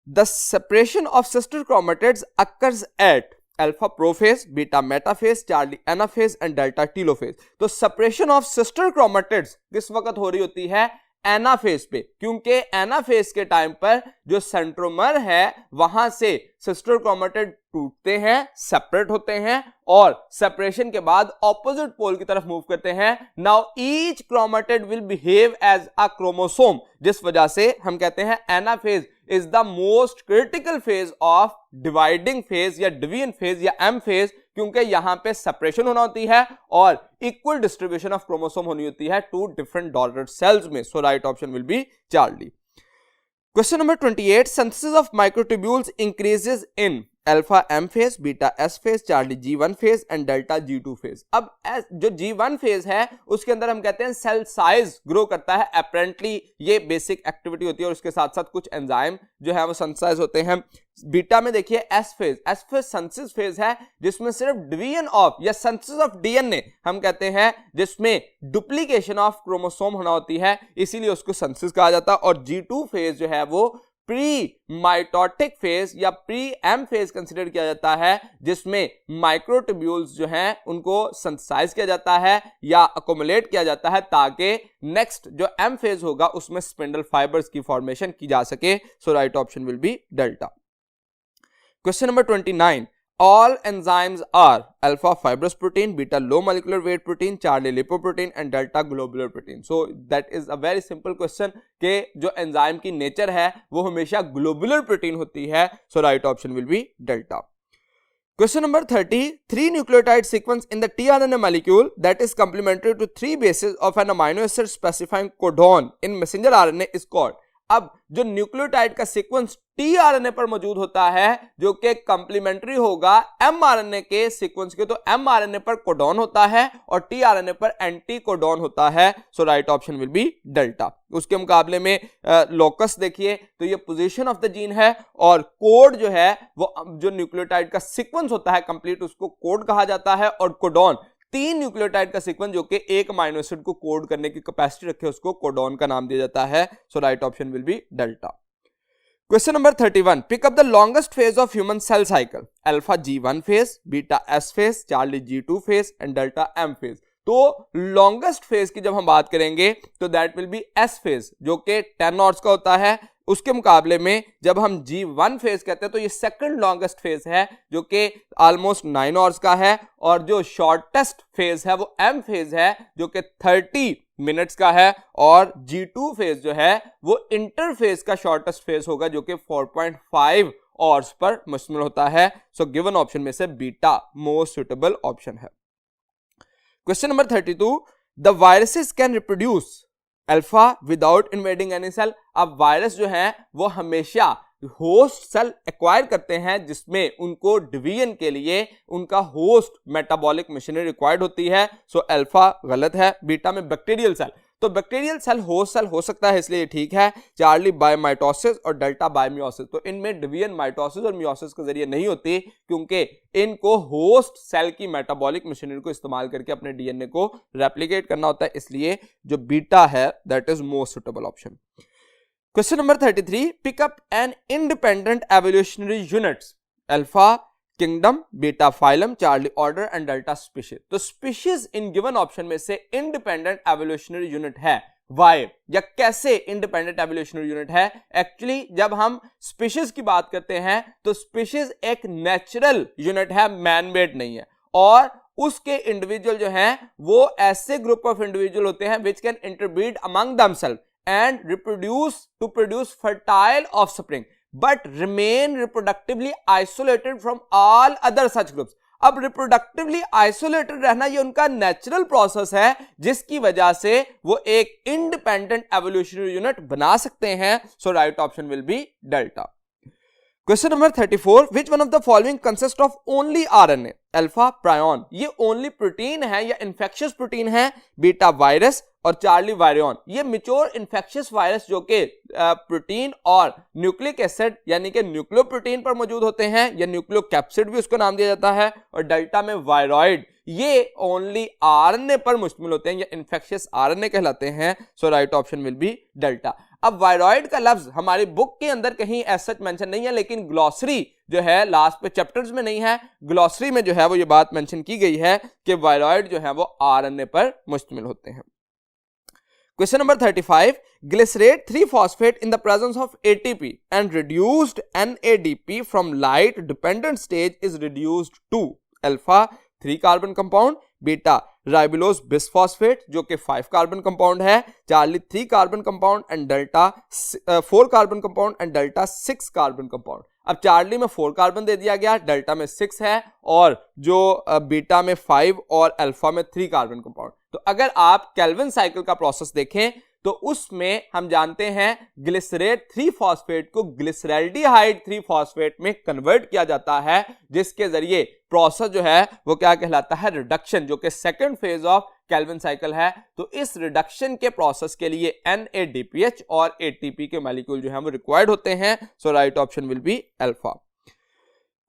The separation of sister chromatids occurs at alpha prophase, beta metaphase, Charlie anaphase and delta telophase. तो separation of sister chromatids किस वक्त हो रही होती है? एनाफेज पे, क्योंकि एनाफेज के टाइम पर जो सेंट्रोमर है वहां से सिस्टर क्रोमेटिड टूटते हैं, सेपरेट होते हैं और सेपरेशन के बाद ऑपोजिट पोल की तरफ मूव करते हैं। Now each chromatid will behave as a chromosome, जिस वजह से हम कहते हैं anaphase is the most critical phase of dividing phase या डिवीजन फेज या एम फेज, क्योंकि यहां पे सेपरेशन होना होती है और इक्वल डिस्ट्रीब्यूशन ऑफ क्रोमोसोम होनी होती है 2 डिफरेंट डॉटर्ड सेल्स में। So right option will be Charlie. Question number 28. Synthesis of microtubules increases in alpha M phase, beta S phase, Charlie G1 phase and delta G2 phase. अब जो G1 phase है उसके अंदर हम कहते हैं cell size grow करता है। अपेरेंटली ये बेसिक एक्टिविटी होती है और उसके साथ साथ कुछ एंजाइम जो है वो सिंथेसाइज होते हैं। बीटा में देखिए एस फेज सिंथेसिस फेज है जिसमें सिर्फ डिवीजन ऑफ या सिंथेसिस ऑफ डीएनए हम कहते हैं, जिसमें डुप्लीकेशन ऑफ क्रोमोसोम होना होती है, इसीलिए उसको सिंथेसिस कहा जाता है। और G2 फेज जो है वो प्री माइटोटिक फेज या प्री एम फेज कंसीडर किया जाता है, जिसमें माइक्रोट्यूब्यूल्स जो हैं उनको सिंथेसाइज किया जाता है या अकोमुलेट किया जाता है ताकि नेक्स्ट जो एम फेज होगा उसमें स्पिंडल फाइबर्स की फॉर्मेशन की जा सके। So right option will be delta. Question number 29. all enzymes are alpha fibrous protein, beta low molecular weight protein, Charlie lipoprotein and delta globular protein. So that is a very simple question कि जो enzyme की nature है वो हमेशा globular protein होती है. So right option will be delta. Question number 30. 3 nucleotide sequence in the tRNA molecule that is complementary to 3 bases of an amino acid specifying codon in messenger RNA is called. अब जो nucleotide का sequence tRNA पर मौजूद होता है जो कि complementary होगा एमआरएनए के सीक्वेंस के, तो एमआरएनए पर कोडॉन होता है और टीआरएनए पर एंटी कोडॉन होता है. So right option will be delta. उसके मुकाबले में लोकस देखिए तो ये पोजीशन ऑफ द जीन है और कोड जो है वो जो न्यूक्लियोटाइड का सीक्वेंस होता है कंप्लीट उसको कोड कहा जाता है और कोडॉन 3 न्यूक्लियोटाइड का सीक्वेंस जो कि एक अमीनो एसिड को कोड करने की कैपेसिटी रखे उसको कोडॉन का नाम दिया जाता है. So right option will be delta. Question number 31. Pick up the longest phase of human cell cycle. Alpha G1 phase, beta S phase, Charlie G2 phase and delta M phase. तो longest phase की जब हम बात करेंगे तो that will be S phase जो कि 10 hours का होता है. उसके मुकाबले में जब हम G1 फेज कहते हैं तो ये सेकंड लॉन्गेस्ट फेज है जो कि ऑलमोस्ट 9 आवर्स का है और जो शॉर्टेस्ट फेज है वो M फेज है जो कि 30 मिनट्स का है और G2 फेज जो है वो इंटरफेज का शॉर्टेस्ट फेज होगा जो कि 4.5 आवर्स पर मुश्तमिल होता है. सो गिवन ऑप्शन में से बीटा मोस्ट सुटेबल ऑप्शन है. Question number 32. The viruses can reproduce alpha without invading any cell. अब वायरस जो है वो हमेशा होस्ट सेल एक्वायर करते हैं जिसमें उनको डिवीजन के लिए उनका होस्ट मेटाबॉलिक मशीनरी रिक्वायर्ड होती है. सो अल्फा गलत है. बीटा में बैक्टीरियल सेल, तो बैक्टीरियल सेल होस्ट सेल हो सकता है इसलिए ठीक है. चार्ली बाय माइटोसिस और डेल्टा बाय मियोसिस, तो इनमें डिवीजन माइटोसिस और मियोसिस के जरिए नहीं होती क्योंकि इनको होस्ट सेल की मेटाबॉलिक मशीनरी को इस्तेमाल करके अपने डीएनए को रेप्लिकेट करना होता है, इसलिए जो बीटा है that is most suitable option. Question number 33. Pick up an independent evolutionary units. Alpha kingdom, beta phylum, charlie order and delta species. तो स्पीशीज इन गिवन ऑप्शन में से इंडिपेंडेंट एवोल्यूशनरी यूनिट है. वाई या कैसे इंडिपेंडेंट एवोल्यूशनरी यूनिट है? Actually जब हम स्पीशीज की बात करते हैं तो स्पीशीज एक नेचुरल यूनिट है, मैन मेड नहीं है. और उसके इंडिविजुअल जो हैं वो ऐसे ग्रुप ऑफ इंडिविजुअल होते हैं which can interbreed among themselves and reproduce to produce fertile offspring but remain reproductively isolated from all other such groups. अब reproductively isolated रहना ये उनका नेचुरल प्रोसेस है जिसकी वजह से वो एक इंडिपेंडेंट एवोल्यूशनरी यूनिट बना सकते हैं. So right option will be delta. Question number 34. Which one of the following consist of only RNA. Alpha prion, ये ओनली प्रोटीन है या इन्फेक्शियस प्रोटीन है. बीटा वायरस और चार्ली वायरियन, ये मिच्योर इन्फेक्शियस वायरस जो कि प्रोटीन और nucleic acid यानी कि न्यूक्लियोप्रोटीन पर मौजूद होते हैं या न्यूक्लियोकैप्सिड भी उसको नाम दिया जाता है. और डेल्टा में वायरॉइड, ये ओनली आरएनए पर मुश्तमिल होते हैं या इन्फेक्शियस आरएनए कहलाते हैं. So right option will be delta. अब वायरॉइड का लफ्ज हमारी बुक के अंदर कहीं ऐसा मेंशन नहीं है लेकिन ग्लॉसरी जो है लास्ट पे चैप्टर्स में नहीं है, ग्लॉसरी में जो है वो ये बात मेंशन की गई है कि वायरॉइड जो है वो आरएनए पर मुश्तमिल होते हैं. Question number 35. Glycerate 3-phosphate in the presence of ATP and reduced NADP from light dependent stage is reduced to alpha 3 carbon compound, beta ribulose bisphosphate जो कि 5 carbon compound है, Charlie 3 carbon compound and delta 4 carbon compound and delta 6 carbon compound. अब Charlie में 4 carbon दे दिया गया, delta में 6 है और जो बीटा में 5 और अल्फा में 3 कार्बन कंपाउंड. तो अगर आप केल्विन साइकिल का प्रोसेस देखें तो उसमें हम जानते हैं ग्लिसरेट 3 फॉस्फेट को ग्लिसरैल्डिहाइड 3 फॉस्फेट में कन्वर्ट किया जाता है जिसके जरिए प्रोसेस जो है वो क्या कहलाता है, रिडक्शन, जो कि second phase of Calvin cycle है. तो इस रिडक्शन के प्रोसेस के लिए NADPH और ATP के मॉलिक्यूल जो है वो रिक्वायर्ड होते हैं. So right option will be alpha.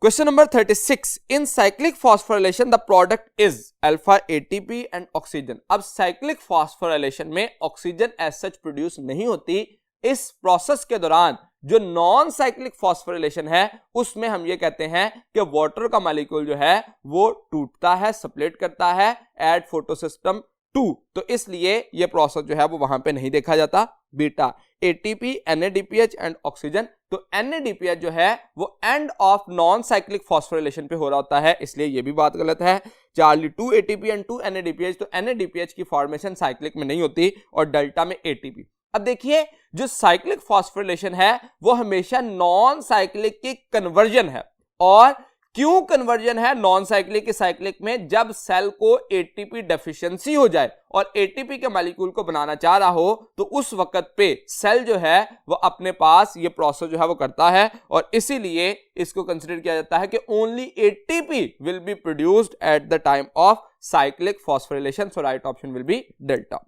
Question number 36. In cyclic phosphorylation, the product is alpha ATP and oxygen. अब cyclic phosphorylation में ऑक्सीजन as such प्रोड्यूस नहीं होती. इस प्रोसेस के दौरान जो नॉन साइक्लिक फॉस्फोरिलेशन है उसमें हम ये कहते हैं कि वाटर का मॉलिक्यूल जो है वो टूटता है, सेपरेट करता है, एट फोटोसिस्टम 2, तो इसलिए ये प्रोसेस जो है वो वहां पे नहीं देखा जाता। Beta ATP, NADPH and oxygen, तो NADPH जो है वो end of non cyclic phosphorylation पे हो रहा होता है, इसलिए ये भी बात गलत है। चार्ली 2 ATP एंड 2 NADPH, तो NADPH की फॉर्मेशन साइक्लिक में नहीं होती और डेल्टा में ATP। अब देखिए जो साइक्लिक फॉस्फोरिलेशन है वो हमेशा नॉन साइक्लिक की कन्वर्जन है, और क्यों कन्वर्जन है नॉन साइक्लिक की साइक्लिक में? जब सेल को एटीपी डेफिशिएंसी हो जाए और एटीपी के मॉलिक्यूल को बनाना चाह रहा हो, तो उस वक्त पे सेल जो है वो अपने पास ये प्रोसेस जो है वो करता है, और इसीलिए इसको कंसीडर किया जाता है कि only ATP will be produced at the time of cyclic phosphorylation. So right option will be delta.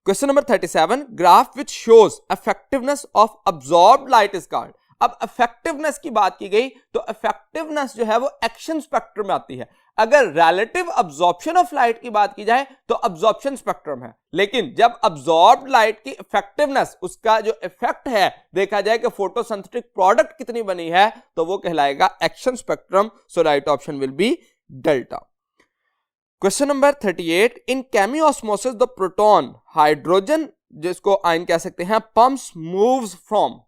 Question number 37, graph which shows effectiveness of absorbed light is called. अब इफेक्टिवनेस की बात की गई तो इफेक्टिवनेस जो है वो एक्शन स्पेक्ट्रम में आती है। अगर रिलेटिव अब्जॉर्प्शन ऑफ लाइट की बात की जाए तो अब्जॉर्प्शन स्पेक्ट्रम है, लेकिन जब अब्सॉर्ब्ड लाइट की इफेक्टिवनेस, उसका जो इफेक्ट है देखा जाए कि फोटोसिंथेटिक प्रोडक्ट कितनी बनी है, तो वो कहलाएगा action spectrum. So right option will be delta. Question number 38, in chemiosmosis the proton hydrogen, जिसको आयन कह सकते हैं, pumps moves from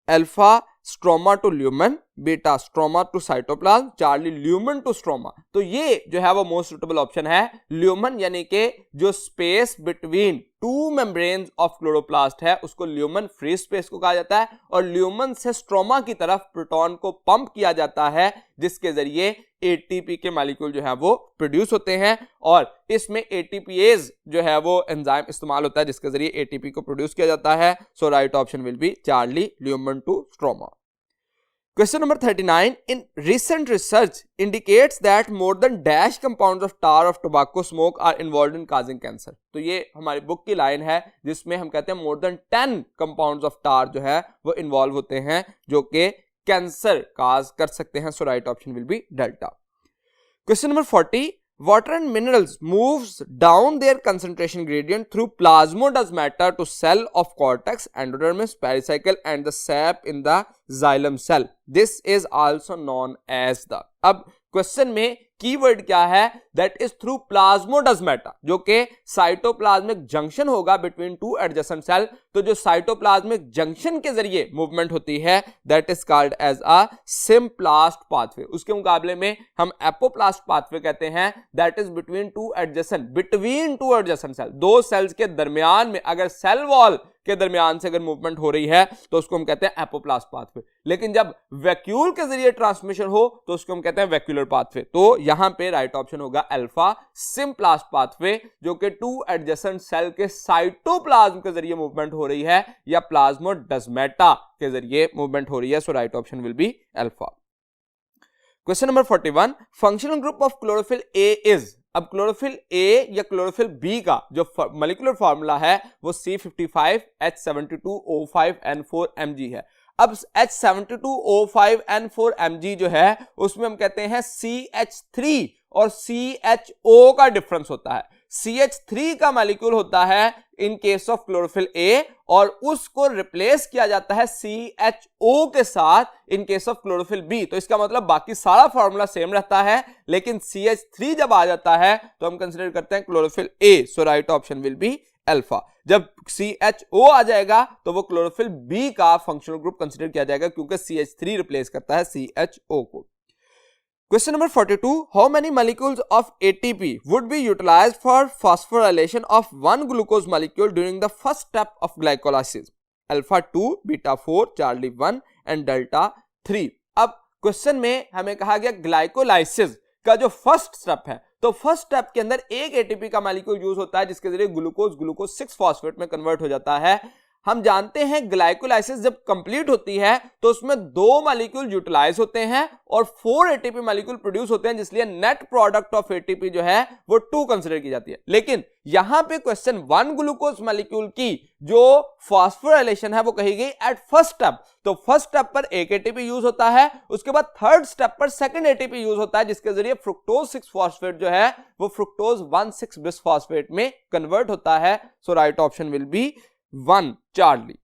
alpha stroma to lumen, beta stroma to cytoplasm, charlie lumen to stroma. तो ये जो है वो most suitable option है ल्यूमन, यानी कि जो space between two membranes of chloroplast है उसको ल्यूमन फ्री स्पेस को कहा जाता है, और ल्यूमन से स्ट्रोमा की तरफ प्रोटॉन को पंप किया जाता है, जिसके जरिए एटीपी के मॉलिक्यूल जो है वो प्रोड्यूस होते हैं, और इसमें एटीपीएज जो है वो एंजाइम इस्तेमाल होता है जिसके जरिए एटीपी को प्रोड्यूस किया जाता है। So right option will be Charlie lumen to stroma. Question number 39, in recent research indicates that more than dash compounds of tar of tobacco smoke are involved in causing cancer। तो ये हमारी book की line है जिसमें हम कहते हैं more than 10 compounds of tar जो है वो इन्वॉल्व होते हैं जो कि कैंसर काज कर सकते हैं। So right option will be delta. Question number 40, water and minerals moves down their concentration gradient through plasmodesmata to cell of cortex, endodermis, pericycle and the sap in the xylem cell. This is also known as the, अब question में keyword क्या है? That is through plasmodesmata, जो कि cytoplasmic junction होगा between two adjacent cell. तो जो cytoplasmic junction के जरिए मूवमेंट होती है that is called as a symplast pathway. उसके मुकाबले में हम एपोप्लास्ट पाथवे कहते हैं, that is between two adjacent cell. दो सेल्स के दरमियान में अगर सेल वॉल के दरमियान से अगर मूवमेंट हो रही है तो उसको हम कहते हैं एपोप्लास्ट पाथवे, लेकिन जब वैक्यूल के जरिए ट्रांसमिशन हो तो उसको हम कहते हैं वैक्यूलर पाथवे। तो यहां पे राइट ऑप्शन होगा अल्फा सिम्प्लास्ट पाथवे, जो कि टू एडजेसेंट सेल के साइटोप्लाज्म के जरिए मूवमेंट हो रही है या प्लाज्मोडेस्माटा के जरिए मूवमेंट हो रही है। So right option will be alpha. Question number 41, functional group of chlorophyll A is. अब क्लोरोफिल ए या क्लोरोफिल बी का जो मॉलिक्यूलर फार्मूला है वो C55H72O5N4Mg है। अब H72O5N4Mg जो है उसमें हम कहते हैं CH3 और CHO का डिफरेंस होता है। CH3 का मॉलिक्यूल होता है in case of chlorophyll A, और उसको रिप्लेस किया जाता है CHO के साथ in case of chlorophyll B. तो इसका मतलब बाकी सारा फार्मूला सेम रहता है, लेकिन CH3 जब आ जाता है तो हम कंसीडर करते हैं chlorophyll A. So right option will be alpha. जब CHO आ जाएगा तो वो क्लोरोफिल बी का फंक्शनल ग्रुप कंसीडर किया जाएगा, क्योंकि CH3 रिप्लेस करता है CHO को। Question number 42, how many molecules of ATP would be utilized for phosphorylation of one glucose molecule during the first step of glycolysis? Alpha 2, beta 4, Charlie 1 and delta 3। अब question में हमें कहा गया glycolysis का जो फर्स्ट स्टेप है, तो first step के अंदर एक एटीपी का मॉलिक्यूल यूज होता है जिसके जरिए ग्लूकोज 6 फॉस्फेट में कन्वर्ट हो जाता है। हम जानते हैं ग्लाइकोलाइसिस जब कंप्लीट होती है तो उसमें 2 मॉलिक्यूल यूटिलाइज होते हैं और 4 एटीपी मॉलिक्यूल प्रोड्यूस होते हैं, जिसलिए नेट प्रोडक्ट ऑफ एटीपी जो है वो 2 कंसीडर की जाती है। लेकिन यहां पे क्वेश्चन 1 ग्लूकोज मॉलिक्यूल की जो फॉस्फोराइलेशन है वो कही गई एट फर्स्ट स्टेप। तो फर्स्ट स्टेप पर एक एटीपी यूज होता है, उसके बाद थर्ड स्टेप पर सेकंड एटीपी यूज होता है, जिसके जरिए फ्रुक्टोज 6 फॉस्फेट जो है वो फ्रुक्टोज 1,6 बिस फॉस्फेट में कन्वर्ट होता है। So right option will be 1 Charlie।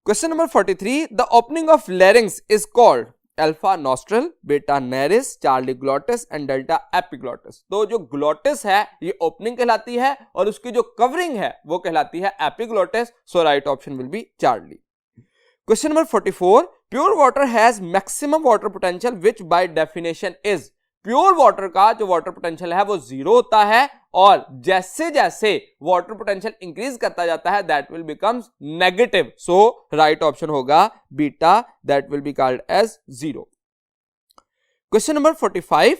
Question number 43, the opening of larynx is called alpha nostril, beta nares, charlie glottis and delta epiglottis. तो जो ग्लोटिस है ये ओपनिंग कहलाती है और उसकी जो कवरिंग है वो कहलाती है epiglottis. So right option will be Charlie. Question number 44, pure water has maximum water potential which by definition is. Pure water का जो वाटर पोटेंशियल है वो 0 होता है और जैसे जैसे वाटर पोटेंशियल इंक्रीज करता जाता है that will becomes negative. So right option होगा beta, that will be called as 0। Question number 45,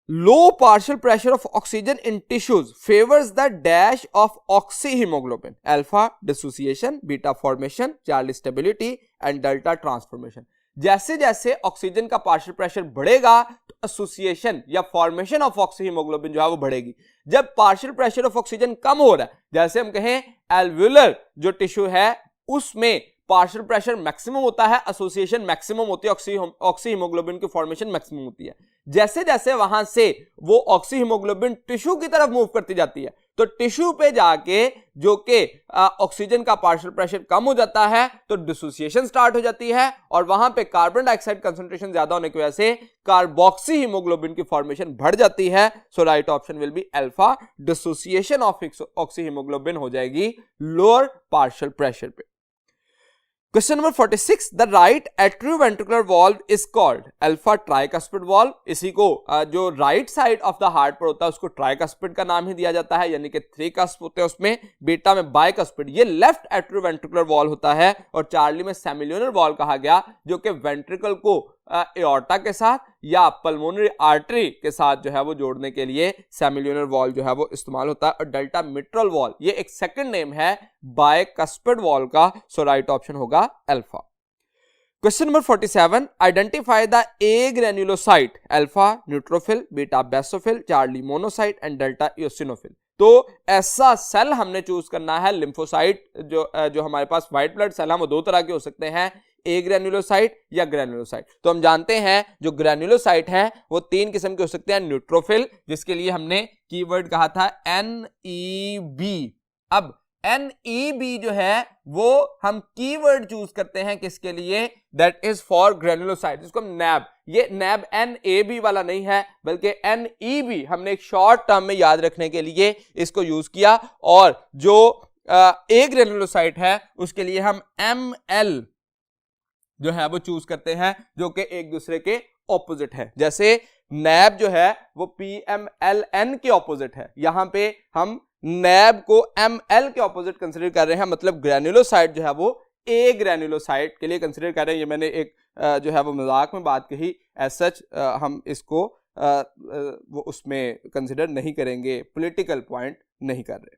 low partial pressure of oxygen in tissues favours the dash of oxyhaemoglobin. Alpha dissociation, beta formation, Charlie stability and delta transformation. जैसे जैसे oxygen का partial pressure बढ़ेगा तो association या formation of oxyhaemoglobin जो है वो बढ़ेगी। जब पार्शियल प्रेशर ऑफ ऑक्सीजन कम हो रहा है, जैसे हम कहें एल्वुलर जो टिश्यू है उसमें पार्शियल प्रेशर मैक्सिमम होता है, एसोसिएशन मैक्सिमम होती है, ऑक्सीहीमोग्लोबिन की फॉर्मेशन मैक्सिमम होती है। जैसे जैसे वहां से वो ऑक्सीहीमोग्लोबिन टिश्यू की तरफ मूव करती जाती है तो टिश्यू पे जाके जो कि ऑक्सीजन का पार्शियल प्रेशर कम हो जाता है तो डिसोसिएशन स्टार्ट हो जाती है और वहां पे कार्बन डाइऑक्साइड कंसंट्रेशन ज्यादा होने की वजह से कार्बोक्सी हीमोग्लोबिन की फॉर्मेशन बढ़ जाती है। So right option will be alpha, dissociation of oxy haemoglobin हो जाएगी लोअर पार्शियल प्रेशर पे। Question number 46, the right atrioventricular valve is called. Alpha tricuspid valve, इसी को जो right side of the heart पर होता है उसको ट्राइकस्पिड का नाम ही दिया जाता है, यानी कि 3 कस्प होते हैं उसमें, बीटा में बाइकस्पिड। ये लेफ्ट एट्रियोवेंट्रिकुलर वॉल्व होता है और चार्ली में सेमिल्यूनर वॉल्व कहा गया जो कि वेंट्रिकल को एओर्टा के साथ या पल्मोनरी आर्टरी के साथ जो है वो जोड़ने के लिए सेमिल्यूनर वॉल्व जो है वो इस्तेमाल होता है। और डेल्टा मिट्रल वॉल्व ये एक सेकंड नेम है बाइकस्पिड वॉल्व का। सो राइट ऑप्शन होगा alpha. Question number 47, identify the a granulocyte. Alpha neutrophil, beta basophil, Charlie monocyte and delta eosinophil. तो ऐसा सेल हमने चूज करना है लिम्फोसाइट, जो हमारे पास व्हाइट ब्लड सेल है वो 2 तरह के हो सकते हैं, ए ग्रेन्युलोसाइट या ग्रेन्युलोसाइट। तो हम जानते हैं जो ग्रेन्युलोसाइट है वो 3 किस्म के हो सकते हैं, न्यूट्रोफिल जिसके लिए हमने कीवर्ड कहा था NEB। अब NEB जो है वो हम कीवर्ड चूज करते हैं किसके लिए, दैट इज फॉर ग्रेन्युलोसाइट, जिसको हम नैब, ये नैब NAB वाला नहीं है बल्कि NEB हमने एक शॉर्ट टर्म में याद रखने के लिए इसको यूज किया। और जो ए ग्रेन्युलोसाइट है उसके लिए हम ML जो है वो चूज करते हैं जो कि एक दूसरे के ऑपोजिट है। जैसे नैब जो है वो PMLN के ऑपोजिट है, यहां पे हम नैब को ML के ऑपोजिट कंसीडर कर रहे हैं, मतलब ग्रेन्युलोसाइट जो है वो ए ग्रेन्युलोसाइट के लिए कंसीडर कर रहे हैं। ये मैंने एक जो है वो मजाक में बात कही, एज सच हम इसको वो उसमें कंसीडर नहीं करेंगे, पॉलिटिकल पॉइंट नहीं कर रहे।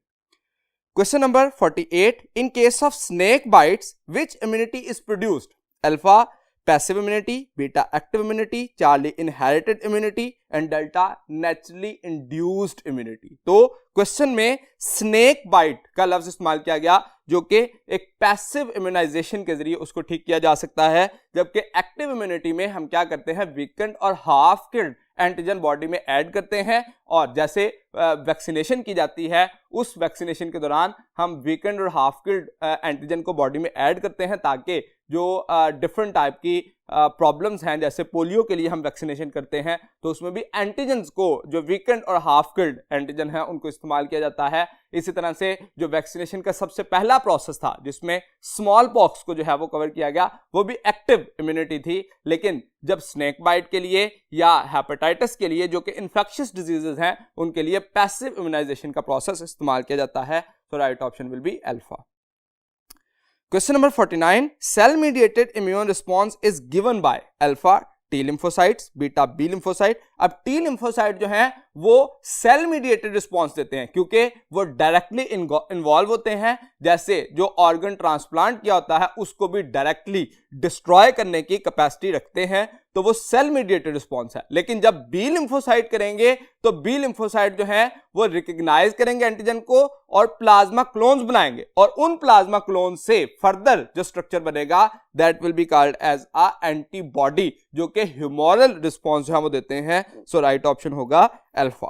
Question number 48, in case of snake bites which immunity is produced. Alpha passive immunity, beta active immunity, Charlie inherited immunity and delta naturally induced immunity. तो क्वेश्चन में स्नेक बाइट का लफ्ज इस्तेमाल किया गया जो कि एक पैसिव इम्यूनाइजेशन के जरिए उसको ठीक किया जा सकता है, जबकि एक्टिव इम्यूनिटी में हम क्या करते हैं, वीकेंड और हाफ किल्ड एंटीजन बॉडी में ऐड करते हैं और जैसे वैक्सीनेशन की जाती है उस वैक्सीनेशन के दौरान हम वीकेंड और हाफ किल्ड एंटीजन को बॉडी में ऐड करते हैं ताकि जो डिफरेंट टाइप की प्रॉब्लम्स हैं, जैसे पोलियो के लिए हम वैक्सीनेशन करते हैं तो उसमें भी एंटीजन्स को जो वीकेंड और हाफ किल्ड एंटीजन है उनको इस्तेमाल किया जाता है। इसी तरह से जो वैक्सीनेशन का सबसे पहला प्रोसेस था जिसमें स्मॉल पॉक्स को जो है वो कवर किया गया वो भी एक्टिव इम्यूनिटी थी, लेकिन जब स्नेक बाइट के लिए या हेपेटाइटिस के लिए जो कि इन्फेक्शियस डिजीजेस हैं उनके लिए पैसिव इम्यूनाइजेशन का प्रोसेस इस्तेमाल किया जाता है। तो right option will be alpha. Question number 49, cell mediated immune response is given by alpha T lymphocytes, beta B lymphocyte. अब टी लिम्फोसाइट जो है वो सेल मीडिएटेड रिस्पॉन्स देते हैं क्योंकि वो डायरेक्टली इन्वॉल्व होते हैं, जैसे जो ऑर्गन ट्रांसप्लांट किया होता है उसको भी डायरेक्टली डिस्ट्रॉय करने की कैपेसिटी रखते हैं, तो वो सेल मीडिएटेड रिस्पॉन्स है। लेकिन जब बी लिम्फोसाइट करेंगे तो बी लिम्फोसाइट जो है वो रिकॉग्नाइज करेंगे एंटीजन को और प्लाज्मा क्लोन्स बनाएंगे और उन प्लाज्मा क्लोन से फर्दर जो स्ट्रक्चर बनेगा that will be called as a antibody जो कि ह्यूमोरल रिस्पॉन्स जो है वो देते हैं। सो राइट ऑप्शन होगा alpha.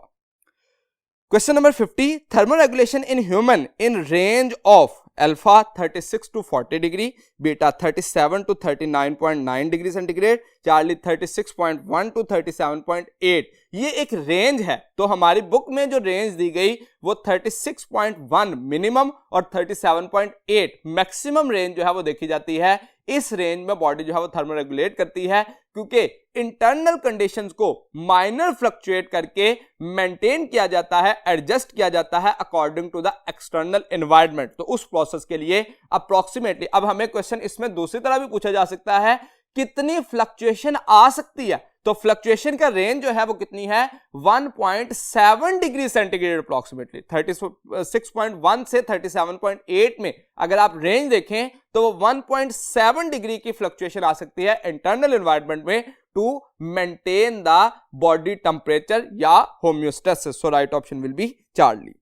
Question number 50, thermoregulation in human in range of alpha 36 to 40 degree, beta 37 to 39.9 degree centigrade, charlie 36.1 to 37.8। ये एक रेंज है, तो हमारी बुक में जो रेंज दी गई वो 36.1 मिनिमम और 37.8 मैक्सिमम रेंज जो है वो देखी जाती है। इस रेंज में बॉडी जो है वो थर्मोरेगुलेट करती है, क्योंकि इंटरनल कंडीशंस को माइनर फ्लक्चुएट करके मेंटेन किया जाता है, एडजस्ट किया जाता है according to the external environment. तो उस प्रोसेस के लिए अप्रोक्सीमेटली, अब हमें क्वेश्चन इसमें दूसरी तरह भी पूछा जा सकता है, कितनी फ्लक्चुएशन आ सकती है? तो फ्लक्चुएशन का रेंज जो है वो कितनी है? 1.7 डिग्री सेंटीग्रेड अप्रोक्सीमेटली। 36.1 से 37.8 में अगर आप रेंज देखें तो वो 1.7 डिग्री की फ्लक्चुएशन आ सकती है इंटरनल एनवायरनमेंट में to maintain the body temperature या homeostasis. So right option will be Charlie.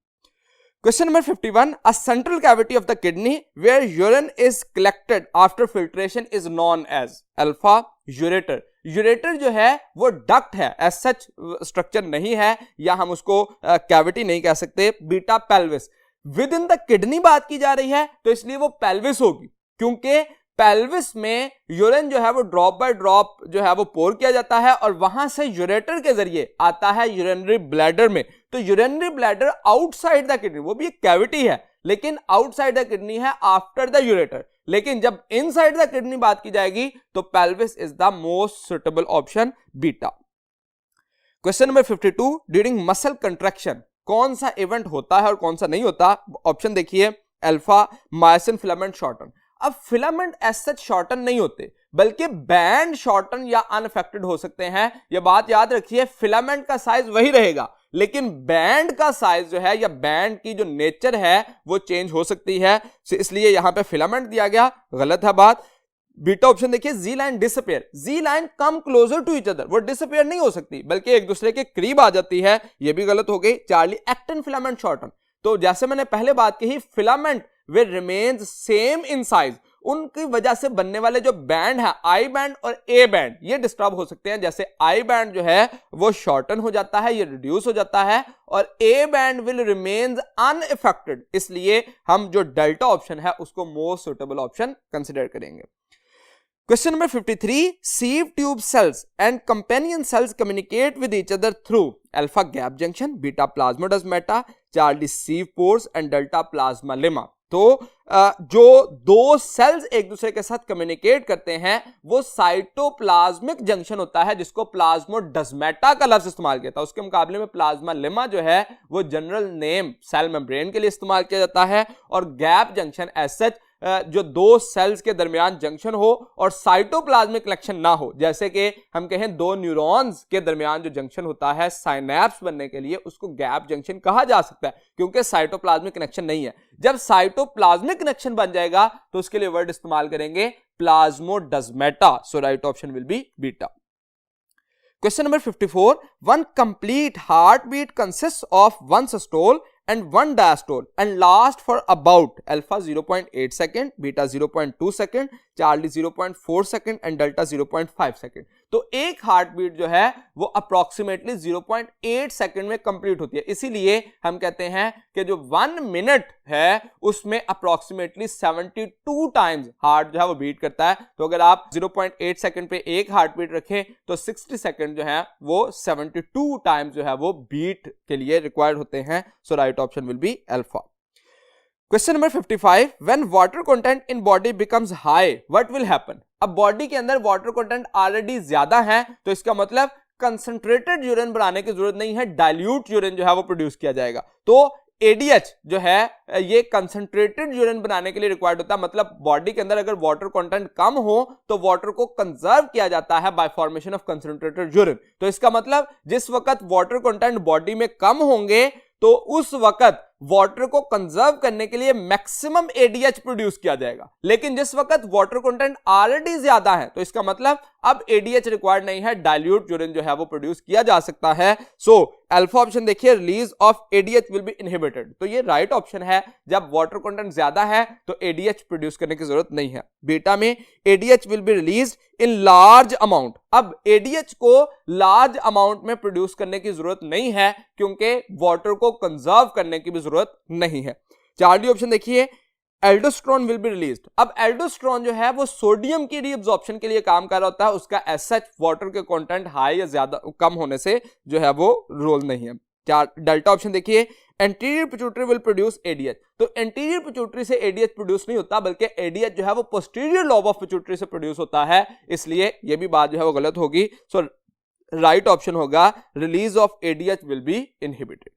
Question number 51. A central cavity of the kidney where urine is collected after filtration is known as alpha ureter. Ureter जो है वो duct है, as such structure नहीं है, या हम उसको cavity नहीं कह सकते। Beta pelvis, with in the kidney बात की जा रही है तो इसलिए वो पेल्विस होगी, क्योंकि पेल्विस में यूरिन जो है वो ड्रॉप बाय ड्रॉप जो है वो पोर किया जाता है और वहां से यूरेटर के जरिए आता है यूरिनरी ब्लैडर में। तो urinary bladder outside the kidney, वो भी एक कैविटी है लेकिन आउटसाइड द किडनी है आफ्टर द यूरेटर। लेकिन जब इनसाइड द किडनी बात की जाएगी तो pelvis is the most suitable option, beta. Question number 52. During muscle contraction कौन सा इवेंट होता है और कौन सा नहीं होता? ऑप्शन देखिए, अल्फा मायोसिन फिलामेंट शॉर्टन। अब फिलामेंट एज सच शॉर्टन नहीं होते, बल्कि बैंड शॉर्टन या अनअफेक्टेड हो सकते हैं। यह बात याद रखिए, फिलामेंट का साइज वही रहेगा लेकिन बैंड का साइज जो है या बैंड की जो नेचर है वो चेंज हो सकती है, इसलिए यहां पे फिलामेंट दिया गया, गलत है बात। बीटा ऑप्शन देखिए, G line disappear. G line come closer to each other, वो डिसअपियर नहीं हो सकती बल्कि एक दूसरे के करीब आ जाती है, ये भी गलत हो गई। चार्ली एक्टिन फिलामेंट शॉर्टन, तो जैसे मैंने पहले बात कही, filament way remains same in size, उनकी वजह से बनने वाले जो बैंड है, आई बैंड और ए बैंड, ये डिस्टर्ब हो सकते हैं। जैसे आई बैंड जो है वो शॉर्टन हो जाता है, ये रिड्यूस हो जाता है, और A band will remains unaffected, इसलिए हम जो डेल्टा ऑप्शन है उसको मोस्ट सुटेबल ऑप्शन कंसिडर करेंगे। Question number 53. sieve tube cells and companion cells communicate with each other through alpha gap junction, beta plasmodesmata, Charlie sieve pores and delta plasma lemma। तो जो दो sales एक दूसरे के साथ कम्युनिकेट करते हैं वो साइटोप्लाज्मिक जंक्शन होता है, जिसको प्लाज्मोडेस्माटा का लफ्ज इस्तेमाल किया था। उसके मुकाबले में प्लाज्मा लेमा जो है वो जनरल नेम सेल मेम्ब्रेन के लिए इस्तेमाल किया जाता है। और गैप जंक्शन एज सच जो दो सेल्स के दरमियान जंक्शन हो और साइटोप्लाज्मिक कनेक्शन ना हो, जैसे कि हम कहें दो न्यूरॉन्स के दरमियान जो जंक्शन होता है साइनैप्स बनने के लिए, उसको गैप जंक्शन कहा जा सकता है, क्योंकि साइटोप्लाज्मिक कनेक्शन नहीं है। जब साइटोप्लाज्मिक कनेक्शन बन जाएगा तो उसके लिए वर्ड इस्तेमाल करेंगे plasmodesmata. So right option will be beta. Question number 54. One complete heart beat consist of one systole and one diastole and last for about alpha 0.8 second, beta 0.2 second, Charlie 0.4 second and delta 0.5 second. तो एक heart beat जो है वो approximately 0.8 second में complete होती है। इसीलिए हम कहते हैं कि जो 1 मिनट है उसमें अप्रोक्सीमेटली 72 टाइम्स हार्ट जो है वो बीट करता है। तो अगर आप 0.8 सेकंड पे एक हार्ट बीट रखें तो 60 सेकंड जो है वो 72 टाइम्स जो है वो बीट के लिए रिक्वायर्ड होते हैं। So right option will be alpha. Question number 55. When water content in body becomes high, what will happen? अब बॉडी के अंदर वाटर कंटेंट ऑलरेडी ज्यादा है, तो इसका मतलब कंसंट्रेटेड यूरिन बनाने की जरूरत नहीं है, डाइल्यूट यूरिन जो है वो प्रोड्यूस किया जाएगा। तो ADH जो है ये कंसंट्रेटेड यूरिन बनाने के लिए रिक्वायर्ड होता है। मतलब बॉडी के अंदर अगर वाटर कंटेंट कम हो तो वाटर को कंजर्व किया जाता है bye formation of concentrated urine. तो इसका मतलब जिस वक्त वाटर कंटेंट बॉडी में कम होंगे तो उस वक्त वाटर को कंजर्व करने के लिए मैक्सिमम ADH प्रोड्यूस किया जाएगा। लेकिन जिस वक्त वाटर कंटेंट ऑलरेडी ज्यादा है तो इसका मतलब अब ADH रिक्वायर्ड नहीं है, डाइल्यूट यूरिन जो है वो प्रोड्यूस किया जा सकता है। सो अल्फा ऑप्शन देखिए, release of ADH will be inhibited. तो ये राइट ऑप्शन है, जब वाटर कंटेंट ज्यादा है तो ADH प्रोड्यूस करने की जरूरत नहीं है। बीटा में ADH will be release in large amount. अब ADH को लार्ज अमाउंट में प्रोड्यूस करने की जरूरत नहीं है क्योंकि वाटर को कंजर्व करने की भी जरूरत नहीं है। चार्ली ऑप्शन देखिए, एल्डोस्टेरोन विल बी रिलीज्ड। अब एल्डोस्टेरोन जो है वो सोडियम की रीअब्जॉर्प्शन के लिए काम कर रहा होता है, उसका एज सच वाटर के कंटेंट हाई या ज्यादा कम होने से जो है वो रोल नहीं है। क्या डेल्टा ऑप्शन देखिए, anterior pituitary will produce ADH. तो एंटीरियर पिट्यूटरी से एडीएच प्रोड्यूस नहीं होता, बल्कि एडीएच जो है वो पोस्टीरियर लोब ऑफ पिट्यूटरी से प्रोड्यूस होता है, इसलिए ये भी बात जो है वो गलत होगी। सो राइट ऑप्शन होगा release of ADH will be inhibited.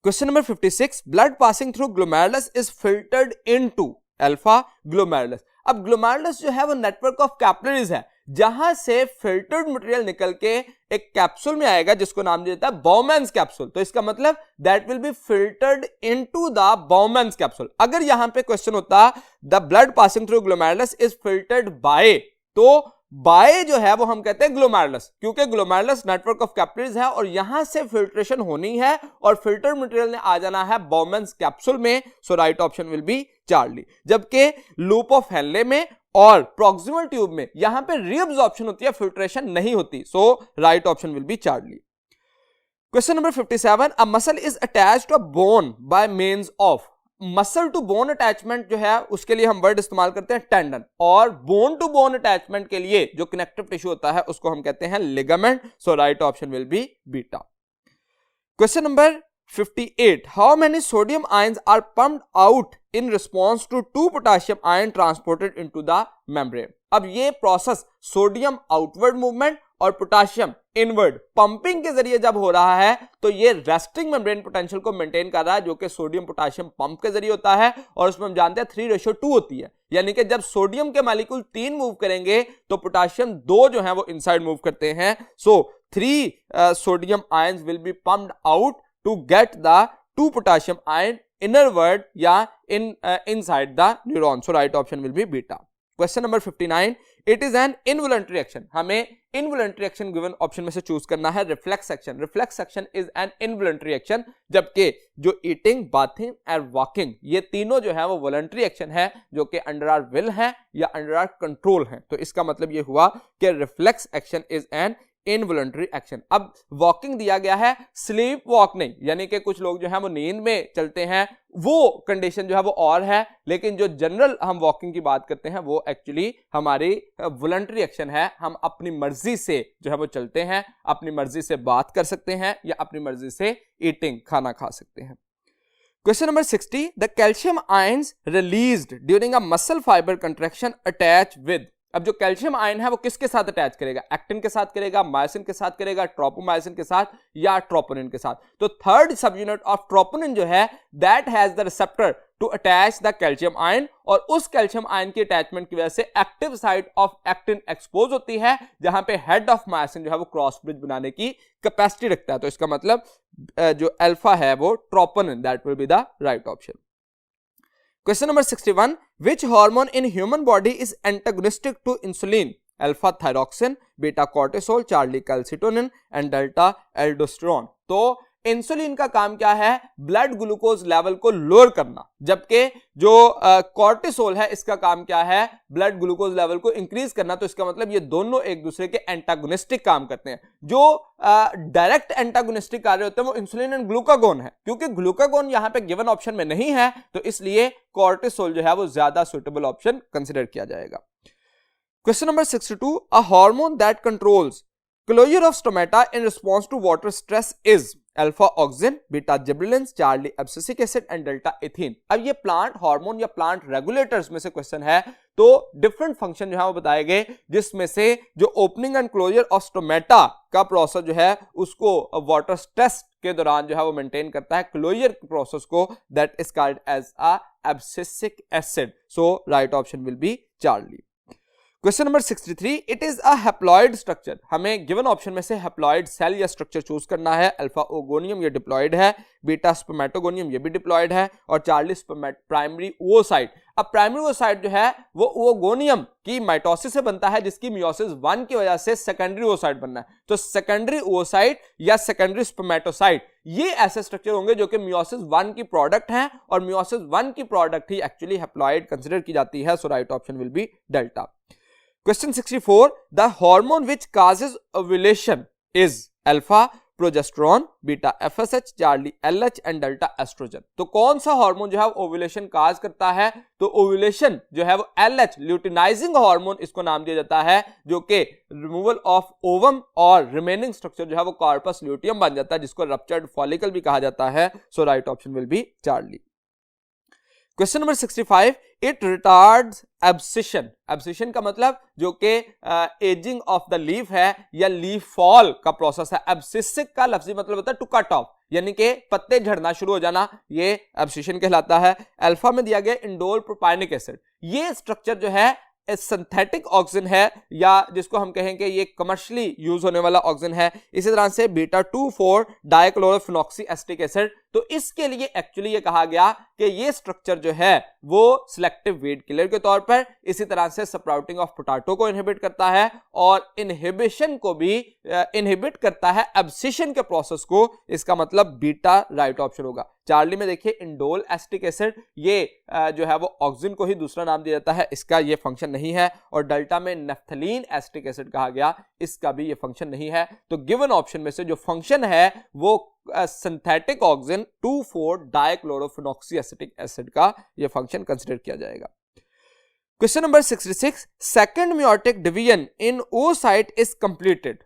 Question number 56, blood passing through glomerulus is filtered into alpha glomerulus. अब ग्लोमेरुलस जो है वो नेटवर्क ऑफ कैपिलरीज है, जहां से फिल्टर्ड मटेरियल निकल के एक कैप्सूल में आएगा जिसको नाम दिया जाता है बाउमैन्स कैप्सूल। तो इसका मतलब that will be filtered into the Bowman's capsule. अगर यहां पे क्वेश्चन होता the blood passing through glomerulus is filtered by, तो बाय जो है वो हम कहते हैं ग्लोमेरुलस, क्योंकि ग्लोमेरुलस नेटवर्क ऑफ कैपिलरीज है और यहां से फिल्ट्रेशन होनी है और फिल्टर मटेरियल ने आ जाना है बाउमैन्स कैप्सूल में। So right option will be charlie. जबकि लूप ऑफ हेनले में और प्रॉक्सिमल ट्यूब में यहां पे रीअब्जॉर्प्शन होती है, फिल्ट्रेशन नहीं होती। So right option will be Charlie. Question number 57, a muscle is attached to a bone by means of. Muscle to bone attachment जो है उसके लिए हम वर्ड इस्तेमाल करते हैं टेंडन, और बोन टू बोन अटैचमेंट के लिए जो कनेक्टिव टिश्यू होता है उसको हम कहते हैं ligament. So right option will be beta. Question number 58, how many sodium ions are pumped out in response to 2 potassium ion transported into the membrane. अब ये प्रोसेस सोडियम आउटवर्ड मूवमेंट और potassium inward pumping के जरिए जब हो रहा है, तो ये रेस्टिंग मेम्ब्रेन पोटेंशियल को मेंटेन कर रहा है, जो कि सोडियम पोटेशियम पंप के जरिए होता है, और उसमें हम जानते हैं 3:2 होती है। यानी कि जब सोडियम के मॉलिक्यूल 3 मूव करेंगे तो पोटेशियम 2 जो है वो इनसाइड मूव करते हैं। So 3 sodium ions will be pumped out to get the 2 potassium ion inward या inside the neuron. So right option will be beta. Question number 59, it is an involuntary action. हमें involuntary action given option में से choose करना है reflex action. Reflex action is an involuntary action, जबकि जो eating, bathing and walking ये तीनों जो है वो वॉलंटरी एक्शन है, जो कि अंडर आवर विल है या अंडर आवर कंट्रोल है। तो इसका मतलब ये हुआ कि reflex action is an involuntary action. अब वॉकिंग दिया गया है, स्लीप वॉक नहीं, यानी कि कुछ लोग जो है वो नींद में चलते हैं, वो कंडीशन जो है वो और है, लेकिन जो जनरल हम वॉकिंग की बात करते हैं वो एक्चुअली हमारी वॉलंटरी एक्शन है। हम अपनी मर्जी से जो है वो चलते हैं, अपनी मर्जी से बात कर सकते हैं या अपनी मर्जी से ईटिंग, खाना खा सकते हैं। Question number 60, the calcium ions released during a muscle fibre contraction attach with. अब जो कैल्शियम आयन है वो किसके साथ अटैच करेगा? एक्टिन के साथ करेगा, मायोसिन के साथ करेगा, ट्रोपोमायोसिन के साथ या ट्रोपोनिन के साथ। तो थर्ड सब यूनिट ऑफ ट्रोपोनिन जो है that has the receptor to attach the calcium ion, और उस कैल्शियम आयन की अटैचमेंट की वजह से active site of actin expose होती है, जहां पे हेड ऑफ मायोसिन जो है वो क्रॉस ब्रिज बनाने की कैपेसिटी रखता है। तो इसका मतलब जो अल्फा है वो troponin, that will be the right option. Question number 61, which hormone in human body is antagonistic to insulin? Alpha thyroxine, beta cortisol, Charlie calcitonin and delta aldosterone। तो इंसुलिन का काम क्या है? ब्लड ग्लूकोज लेवल को lower करना, जबकि जो cortisol है इसका काम क्या है? ब्लड ग्लूकोज लेवल को इंक्रीज करना। तो इसका मतलब ये दोनों एक दूसरे के एंटागोनिस्टिक काम करते हैं। जो डायरेक्ट एंटागोनिस्टिक कार्य होते हैं वो इंसुलिन एंड ग्लूकागोन है, क्योंकि ग्लूकागोन यहां पे गिवन ऑप्शन में नहीं है, तो इसलिए कॉर्टिसोल जो है वो ज्यादा सुटेबल ऑप्शन कंसिडर किया जाएगा। Question number 62, a hormone that controls closure of stomata in response to water stress is alpha auxin, beta gibberellin, charlie abscisic acid and delta ethene. अब ये प्लांट हार्मोन या plant regulators में से question है, तो different function जो है वो बताए गए, जिसमें से जो opening and closure of stomata का प्रोसेस जो है उसको वाटर स्ट्रेस के दौरान जो है वो मेंटेन करता है, क्लोजर प्रोसेस को, that is called as a abscisic acid. So right option will be Charlie. Question number 63, it is a haploid structure. हमें गिवन ऑप्शन में से हैप्लॉइड सेल या स्ट्रक्चर चूज करना है। अल्फा ओगोनियम ये डिप्लॉइड है, beta spermatogonium ये भी डिप्लॉइड है, और चार्ली प्राइमरी ओसाइट। अब प्राइमरी ओसाइट जो है वो ओगोनियम की माइटोसिस से बनता है, जिसकी मियोसिस 1 की वजह से सेकेंडरी ओसाइट बनना है। तो सेकेंडरी ओसाइट या सेकेंडरी स्पर्मेटोसाइट ये ऐसे स्ट्रक्चर होंगे जो कि मियोसिस 1 की प्रोडक्ट हैं, और मियोसिस 1 की प्रोडक्ट ही एक्चुअली हैप्लॉइड कंसिडर की जाती है। So right option will be delta. Question 64, the hormone which causes ovulation is alpha progesterone, beta FSH, charlie LH and delta estrogen. तो कौन सा हार्मोन जो है ओव्यूलेशन काज करता है? तो ओव्यूलेशन जो है वो एलएच ल्यूटिनाइजिंग हार्मोन इसको नाम दिया जाता है, जो कि रिमूवल ऑफ ओवम और रिमेनिंग स्ट्रक्चर जो है वो कॉर्पस ल्यूटियम बन जाता है, जिसको रप्चर्ड फॉलिकल भी कहा जाता है। So right option will be Charlie. Question number 65, it retards abscission. Abscission का मतलब जो कि एजिंग ऑफ द लीफ है या लीफ फॉल का प्रोसेस है। एब्सिसिक का लफ्जी मतलब होता है टू कट ऑफ, यानी कि पत्ते झड़ना शुरू हो जाना, ये एब्सिशन कहलाता है। अल्फा में दिया गया इंडोल प्रोपाइनिक एसिड, ये स्ट्रक्चर जो है सिंथेटिक ऑक्सीजन है या जिसको हम कहेंगे ये कमर्शियली यूज होने वाला ऑक्सीजन है। इसी तरह से बीटा 2,4 डाइक्लोरोफिनॉक्सी एसिटिक एसिड, तो इसके लिए एक्चुअली ये कहा गया कि ये स्ट्रक्चर जो है वो सिलेक्टिव वीड किलर के तौर पर, इसी तरह से स्प्राउटिंग ऑफ पोटैटो को इनहिबिट करता है और इनहिबिशन को भी इनहिबिट करता है एब्सिशन के प्रोसेस को। इसका मतलब बीटा राइट ऑप्शन होगा। चार्ली में देखिए इंडोल एसिटिक एसिड, ये जो है वो ऑक्सीजन को ही दूसरा नाम दिया जाता है, इसका ये फंक्शन नहीं है। और डेल्टा में नेफ्थलीन एसिटिक एसिड कहा गया, इसका भी ये फंक्शन नहीं है। तो गिवन ऑप्शन में से जो फंक्शन है वो synthetic oxygen 2,4 dichlorophenoxy acetic acid का ये फंक्शन कंसीडर किया जाएगा। Question number 66, second meiotic division in oocyte is completed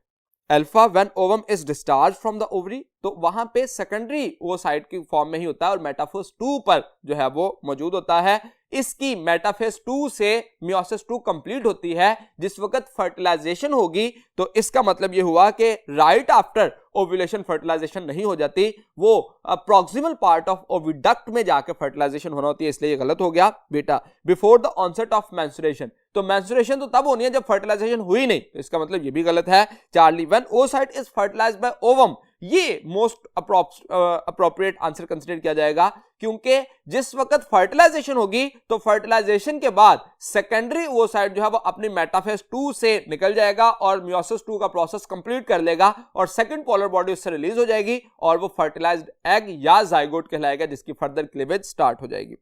alpha when ovum is discharge from the ovary. तो वहां पे सेकेंडरी oocyte की फॉर्म में ही होता है और मेटाफेज 2 पर जो है वो मौजूद होता है। इसकी मेटाफेज 2 से मियोसिस 2 कंप्लीट होती है। जिस वक्त फर्टिलाइजेशन होगी तो इसका मतलब ये हुआ कि राइट आफ्टर ओव्यूलेशन फर्टिलाइजेशन नहीं हो जाती, वो प्रॉक्सिमल पार्ट ऑफ ओविडक्ट में जाकर फर्टिलाइजेशन होना होती है, इसलिए ये गलत हो गया बेटा। Before the onset of menstruation, तो मेंस्ट्रुएशन तो तब होनी है जब फर्टिलाइजेशन हुई नहीं, तो इसका मतलब ये भी गलत है। Charlie, when oocyte is fertilized by ovum, ये मोस्ट अप्रोप्रिएट आंसर कंसीडर किया जाएगा, क्योंकि जिस वक्त फर्टिलाइजेशन होगी तो फर्टिलाइजेशन के बाद सेकेंडरी oocyte जो है वो अपनी मेटाफेज 2 से निकल जाएगा और मियोसिस 2 का प्रोसेस कंप्लीट कर लेगा और सेकंड पोलर बॉडी उससे रिलीज हो जाएगी और वो फर्टिलाइज्ड एग या जाइगोट कहलाएगा, जिसकी फर्दर क्लीवेज स्टार्ट हो जाएगी।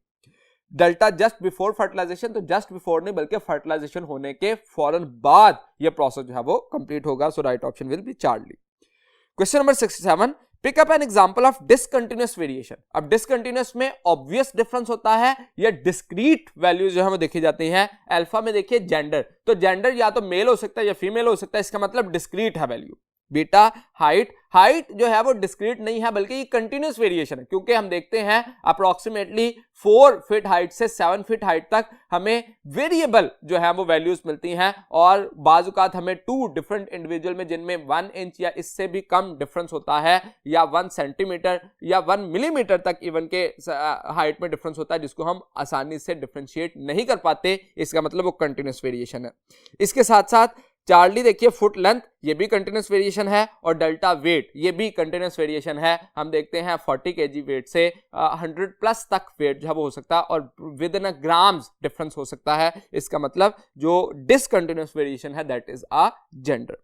डेल्टा जस्ट बिफोर फर्टिलाइजेशन, तो जस्ट बिफोर नहीं बल्कि फर्टिलाइजेशन होने के फौरन बाद ये प्रोसेस जो है वो कंप्लीट होगा। So right option will be Charlie. Question number 67, pick up an example of discontinuous variation. अब डिसकंटिन्यूअस में ऑब्वियस डिफरेंस होता है या डिस्क्रीट वैल्यूज जो है वो देखी जाती हैं। अल्फा में देखिए जेंडर, तो जेंडर या तो मेल हो सकता है या फीमेल हो सकता है, इसका मतलब डिस्क्रीट है वैल्यू। बीटा हाइट, हाइट जो है वो डिस्क्रीट नहीं है बल्कि ये कंटिन्यूअस वेरिएशन है, क्योंकि हम देखते हैं अप्रोक्सीमेटली 4 फीट हाइट से 7 फीट हाइट तक हमें वेरिएबल जो है वो वैल्यूज मिलती हैं और बाजुकात हमें 2 डिफरेंट इंडिविजुअल में जिनमें 1 इंच या इससे भी कम डिफरेंस होता है या 1 सेंटीमीटर या 1 मिलीमीटर तक इवन के हाइट में डिफरेंस होता है, जिसको हम आसानी से डिफरेंशिएट नहीं कर पाते। इसका मतलब वो कंटिन्यूअस वेरिएशन है। इसके साथ साथ चार्ली देखिए फुट लेंथ, ये भी कंटिन्यूअस वेरिएशन है और डेल्टा वेट, ये भी कंटिन्यूअस वेरिएशन है। हम देखते हैं 40 kg वेट से 100 प्लस तक वेट जो है वो हो सकता है और विद इन ग्राम्स डिफरेंस हो सकता है। इसका मतलब जो डिसकंटिन्यूअस वेरिएशन है that is a gender.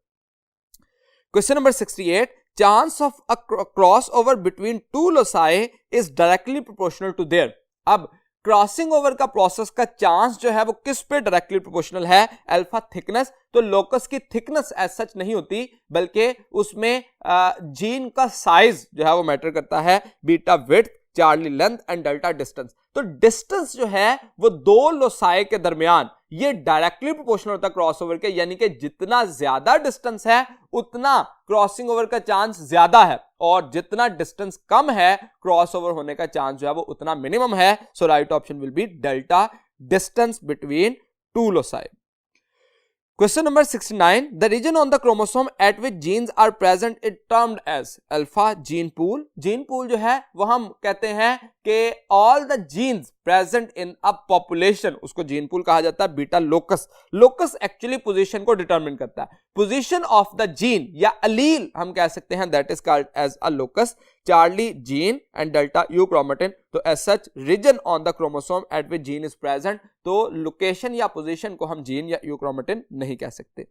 Question number 68, chance of a cross over between 2 loci is directly proportional to their. अब क्रॉसिंग ओवर का प्रोसेस का चांस जो है वो किस पे डायरेक्टली प्रोपोर्शनल है? अल्फा थिकनेस, तो लोकस की थिकनेस एज सच नहीं होती बल्कि उसमें जीन का साइज जो है वो मैटर करता है। Beta width, Charlie length and delta distance, तो डिस्टेंस जो है वो 2 लोसाई के दरमियान ये डायरेक्टली प्रोपोर्शनल होता है क्रॉसओवर के, यानी कि जितना ज्यादा डिस्टेंस है उतना क्रॉसिंग ओवर का चांस ज्यादा है और जितना डिस्टेंस कम है क्रॉसओवर होने का चांस जो है वो उतना मिनिमम है। So right option will be delta, distance between 2 loci. Question number 69, the region on the chromosome at which genes are present is termed as alpha gene pool। gene pool जो है वो हम कहते हैं कि all the genes present in a population, उसको gene pool कहा जाता है। Beta locus, locus actually position को डिटरमिन करता है, पोजीशन ऑफ द जीन या अलील हम कह सकते हैं, that is called as a locus. Charlie gene and delta euchromatin, तो as such region on the chromosome at which gene is present, तो लोकेशन या पोजीशन को हम जीन या यूक्रोमेटिन नहीं कह सकते।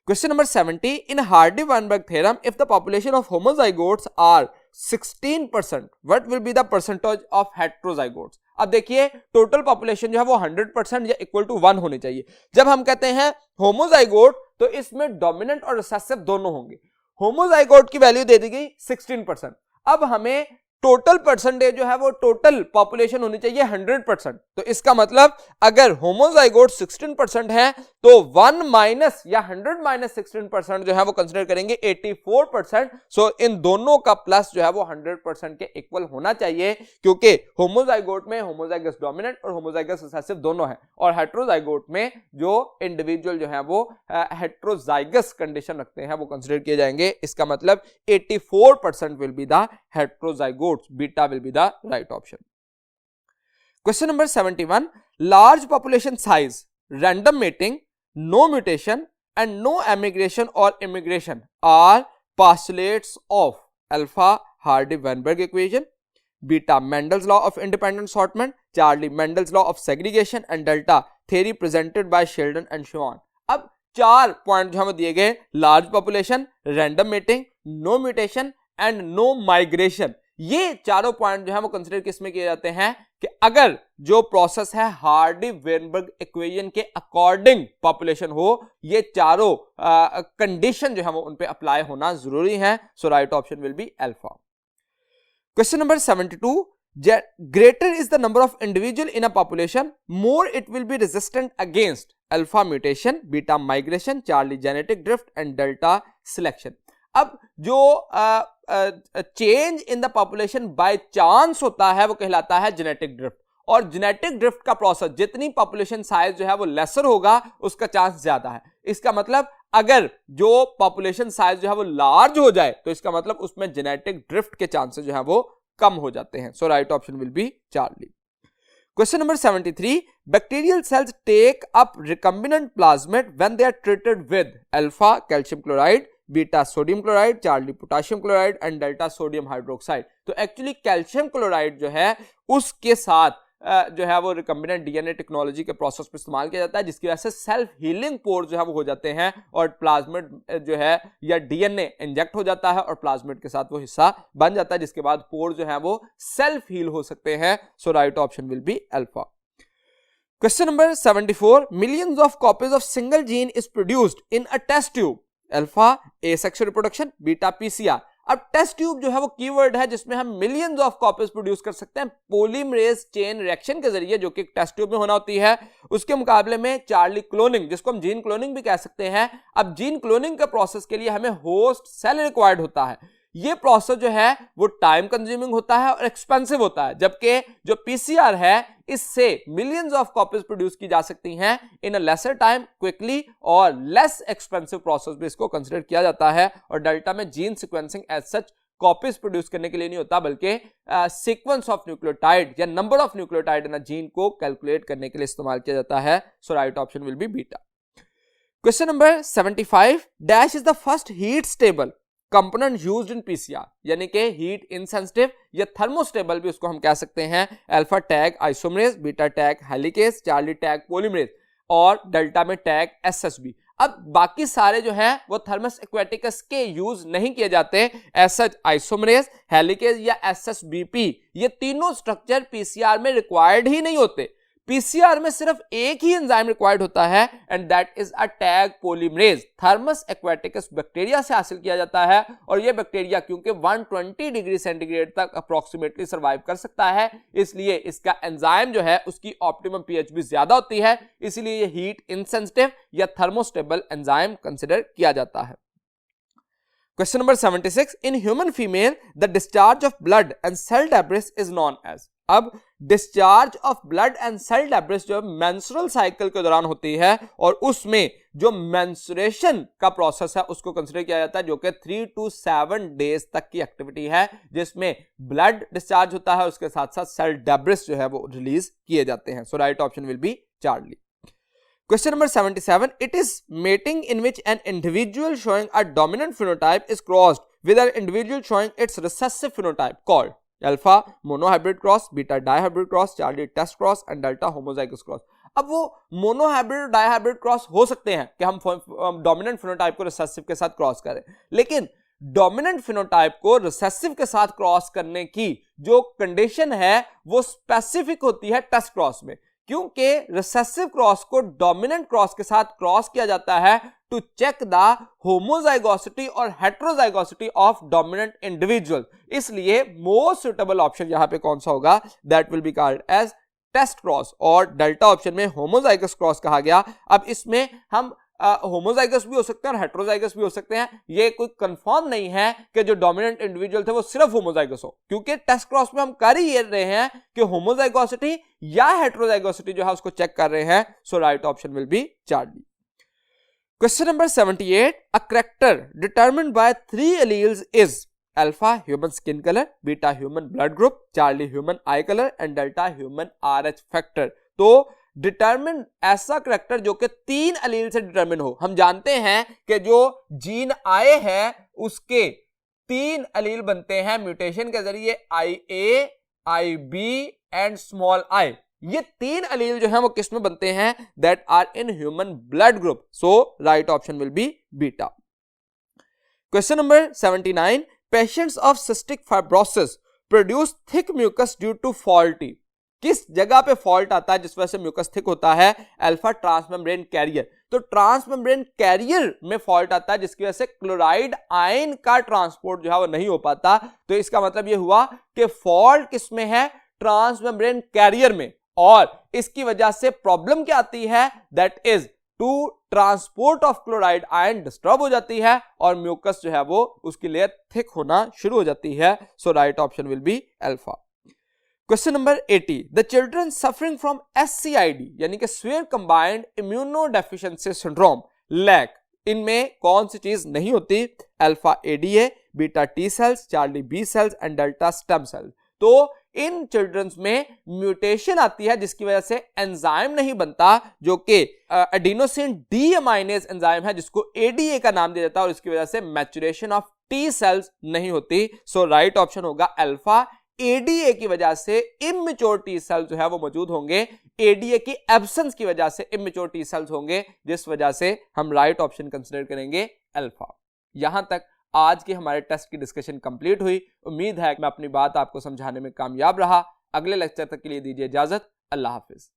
Question number 70, in Hardy Weinberg theorem if the population of homozygotes are 16%, what will be the percentage of heterozygotes. अब देखिए टोटल पॉपुलेशन जो है वो 100% या इक्वल टू 1 होनी चाहिए। जब हम कहते हैं होमोजाइगोट तो इसमें डोमिनेंट और रिसेसिव दोनों होंगे। होमोजाइगोट की वैल्यू दे दी गई 16%। अब हमें टोटल परसेंटेज जो है वो टोटल पॉपुलेशन होनी चाहिए 100%। तो इसका मतलब अगर होमोजाइगोट 16% है तो 1 माइनस या 100 माइनस 16% जो है वो कंसीडर करेंगे 84%। सो इन दोनों का प्लस जो है वो 100% के इक्वल होना चाहिए, क्योंकि होमोजाइगोट में होमोजाइगस डोमिनेंट और होमोजाइगस रिसेसिव दोनों है, और हेट्रोजाइगोट में जो इंडिविजुअल जो है वो हेट्रोजाइगस कंडीशन रखते हैं वो कंसीडर किए जाएंगे। इसका मतलब 84% will be the heterozygote, beta will be the right option. Question number 71. Large population size, random mating, no mutation and no emigration or immigration are postulates of alpha Hardy-Weinberg equation, beta Mendel's law of independent assortment, Charlie Mendel's law of segregation and delta theory presented by Sheldon and Schwann. अब 4 point जो हमें दिए गए, large population, random mating, no mutation and no migration. ये चारों point जो है वो कंसीडर किसमें किए जाते हैं कि अगर जो प्रोसेस है हार्डी-वेनबर्ग इक्वेशन के अकॉर्डिंग पॉपुलेशन हो, ये चारों कंडीशन जो है वो उन पे अप्लाई होना जरूरी है। So right option will be alpha. Question number 72. Greater is the number of individual in a population, more it will be resistant against alpha mutation, beta migration, Charlie genetic drift and delta selection. अब जो change in the population by chance होता है वो कहलाता है genetic drift, और genetic drift का process जितनी पॉपुलेशन साइज जो है वो लेसर होगा उसका चांस ज्यादा है। इसका मतलब अगर जो पॉपुलेशन साइज जो है वो लार्ज हो जाए तो इसका मतलब उसमें जेनेटिक ड्रिफ्ट के चांसेस जो है वो कम हो जाते हैं। So right option will be Charlie. Question number 73. Bacterial cells take up recombinant plasmid when they are treated with alpha calcium chloride, beta sodium chloride, Charlie potassium chloride and delta sodium hydroxide. तो actually calcium chloride जो है उसके साथ जो है वो recombinant DNA technology के process पे इस्तेमाल किया जाता है, जिसकी वजह से सेल्फ हीलिंग पोर जो है वो हो जाते हैं और प्लाज्मिड जो है या डीएनए इंजेक्ट हो जाता है और प्लाज्मिड के साथ वो हिस्सा बन जाता है, जिसके बाद पोर जो है वो सेल्फ हील हो सकते हैं। So right option will be alpha. Question number 74. Millions of copies of single gene is produced in a test tube, alpha asexual reproduction, beta PCR. अब टेस्ट ट्यूब जो है वो कीवर्ड है जिसमें हम मिलियंस ऑफ कॉपीज प्रोड्यूस कर सकते हैं पॉलीमरेज चेन रिएक्शन के जरिए, जो कि टेस्ट ट्यूब में होना होती है। उसके मुकाबले में चार्ली क्लोनिंग, जिसको हम जीन क्लोनिंग भी कह सकते हैं, अब जीन क्लोनिंग के प्रोसेस के लिए हमें होस्ट सेल रिक्वायर्ड होता है। ये प्रोसेस जो है वो टाइम कंज्यूमिंग होता है और एक्सपेंसिव होता है, जबकि जो पीसीआर है इससे मिलियंस ऑफ कॉपीज प्रोड्यूस की जा सकती हैं in a lesser time, quickly, और लेस एक्सपेंसिव प्रोसेस भी इसको कंसीडर किया जाता है। और डेल्टा में gene sequencing as such copies produce करने के लिए नहीं होता, बल्कि सीक्वेंस ऑफ न्यूक्लियोटाइड या number of nucleotide in a gene को कैलकुलेट करने के लिए इस्तेमाल किया जाता है। So right option will be beta. Question number 75. Dash is the first heat stable component used in PCR, यानी कि हीट इनसेंसिटिव या थर्मोस्टेबल भी उसको हम कह सकते हैं। Alpha tag isomerase, beta tag helicase, Charlie tag polymerase और डेल्टा में टैग एसएसबी। अब बाकी सारे जो हैं वो थर्मस एक्वेटिकस के यूज नहीं किए जाते। एसएच आइसोमरेज, हेलिकेज या एसएसबीपी, ये तीनों स्ट्रक्चर पीसीआर में रिक्वायर्ड ही नहीं होते। पीसीआर में सिर्फ एक ही एंजाइम रिक्वायर्ड होता है and that is a tag polymerase. Thermus aquaticus bacteria से हासिल किया जाता है, और यह बैक्टीरिया क्योंकि 120 डिग्री सेंटीग्रेड तक अप्रोक्सीमेटली सर्वाइव कर सकता है, इसलिए इसका एंजाइम जो है उसकी ऑप्टिमम पीएच भी ज्यादा होती है, इसलिए यह हीट इनसेंसिटिव या थर्मोस्टेबल एंजाइम कंसिडर किया जाता है। Question number 76. In human female the discharge of blood and cell debris is known as. अब discharge of blood and cell debris जो मेंस्ट्रुअल साइकिल के दौरान होती है, और उसमें जो मेंस्ट्रुएशन का प्रोसेस है उसको कंसीडर किया जाता है, जो कि 3 to 7 डेज तक की एक्टिविटी है, जिसमें ब्लड डिस्चार्ज होता है, उसके साथ साथ सेल डेब्रिस जो है वो रिलीज किए जाते हैं। So right option will be Charlie. Question number 77. It is mating in which an individual showing a dominant phenotype is crossed with an individual showing its recessive phenotype called alpha monohybrid cross, beta dihybrid cross, Charlie test cross and delta homozygous cross. अब वो monohybrid dihybrid cross हो सकते हैं कि हम dominant phenotype को recessive के साथ क्रॉस करें, लेकिन डोमिनेंट फिनोटाइप को रिसेसिव के साथ क्रॉस करने की जो कंडीशन है वो स्पेसिफिक होती है टेस्ट क्रॉस में, क्योंकि रिसेसिव क्रॉस को डोमिनेंट क्रॉस के साथ क्रॉस किया जाता है टू चेक द होमोजाइगोसिटी और हेटेरोजाइगोसिटी ऑफ डोमिनेंट इंडिविजुअल। इसलिए मोस्ट सुटेबल ऑप्शन यहां पे कौन सा होगा, that will be called as test cross, और डेल्टा ऑप्शन में होमोजाइगस क्रॉस कहा गया। अब इसमें हम होमोजाइगस भी हो सकते हैं और हेटेरोजाइगस भी हो सकते हैं, ये कोई कंफर्म नहीं है कि जो डोमिनेंट इंडिविजुअल थे वो सिर्फ होमोजाइगस हो, क्योंकि टेस्ट क्रॉस में हम कर ही ये रहे हैं कि होमोजाइगोसिटी या हेटेरोजाइगोसिटी जो है उसको चेक कर रहे हैं। So right option will be Charlie. Question number 78, a character determined by 3 alleles is alpha human skin colour, beta human blood group, charlie human eye colour and delta human RH factor. तो determine ऐसा character जो कि 3 allele से determine हो। हम जानते हैं कि जो जीन आए हैं उसके 3 एलील बनते हैं म्यूटेशन के जरिए, IA, IB and small i। ये 3 एलील जो हैं वो किस में बनते हैं, that are in human blood group. So right option will be beta. Question number 79, patients of cystic fibrosis produce thick mucus due to faulty. किस जगह पे फॉल्ट आता है जिस वजह से म्यूकस थिक होता है, अल्फा ट्रांसमेम्ब्रेन कैरियर। तो ट्रांसमेम्ब्रेन कैरियर में फॉल्ट आता है जिसकी वजह से क्लोराइड आयन का ट्रांसपोर्ट जो है वो नहीं हो पाता। तो इसका मतलब ये हुआ कि फॉल्ट किस में है, ट्रांसमेम्ब्रेन कैरियर में, और इसकी वजह से प्रॉब्लम क्या आती है, that is to transport of chloride ion disturb हो जाती है और म्यूकस जो है वो उसकी लेयर थिक होना शुरू हो जाती है। So right option will be alpha. Question number 80, the children suffering from SCID यानी कि severe combined immunodeficiency syndrome lack, इनमें कौन सी चीज नहीं होती, alpha ADA, beta T cells, charlie B cells and delta stem cell. तो इन चिल्ड्रंस में म्यूटेशन आती है जिसकी वजह से एंजाइम नहीं बनता जो कि एडिनोसिन डीअमाइनेज एंजाइम है जिसको ADA का नाम दिया जाता है, और इसकी वजह से मैच्योरेशन ऑफ T सेल्स नहीं होती। सो राइट ऑप्शन होगा अल्फा। ADA की वजह से इमेच्योर T सेल जो है वो मौजूद होंगे, ADA की एब्सेंस की वजह से इमेच्योर T सेल्स होंगे, जिस वजह से हम राइट ऑप्शन कंसीडर करेंगे अल्फा। यहां तक आज के हमारे टेस्ट की डिस्कशन कंप्लीट हुई। उम्मीद है कि मैं अपनी बात आपको समझाने में कामयाब रहा। अगले लेक्चर तक के लिए दीजिए इजाजत। अल्लाह हाफिज।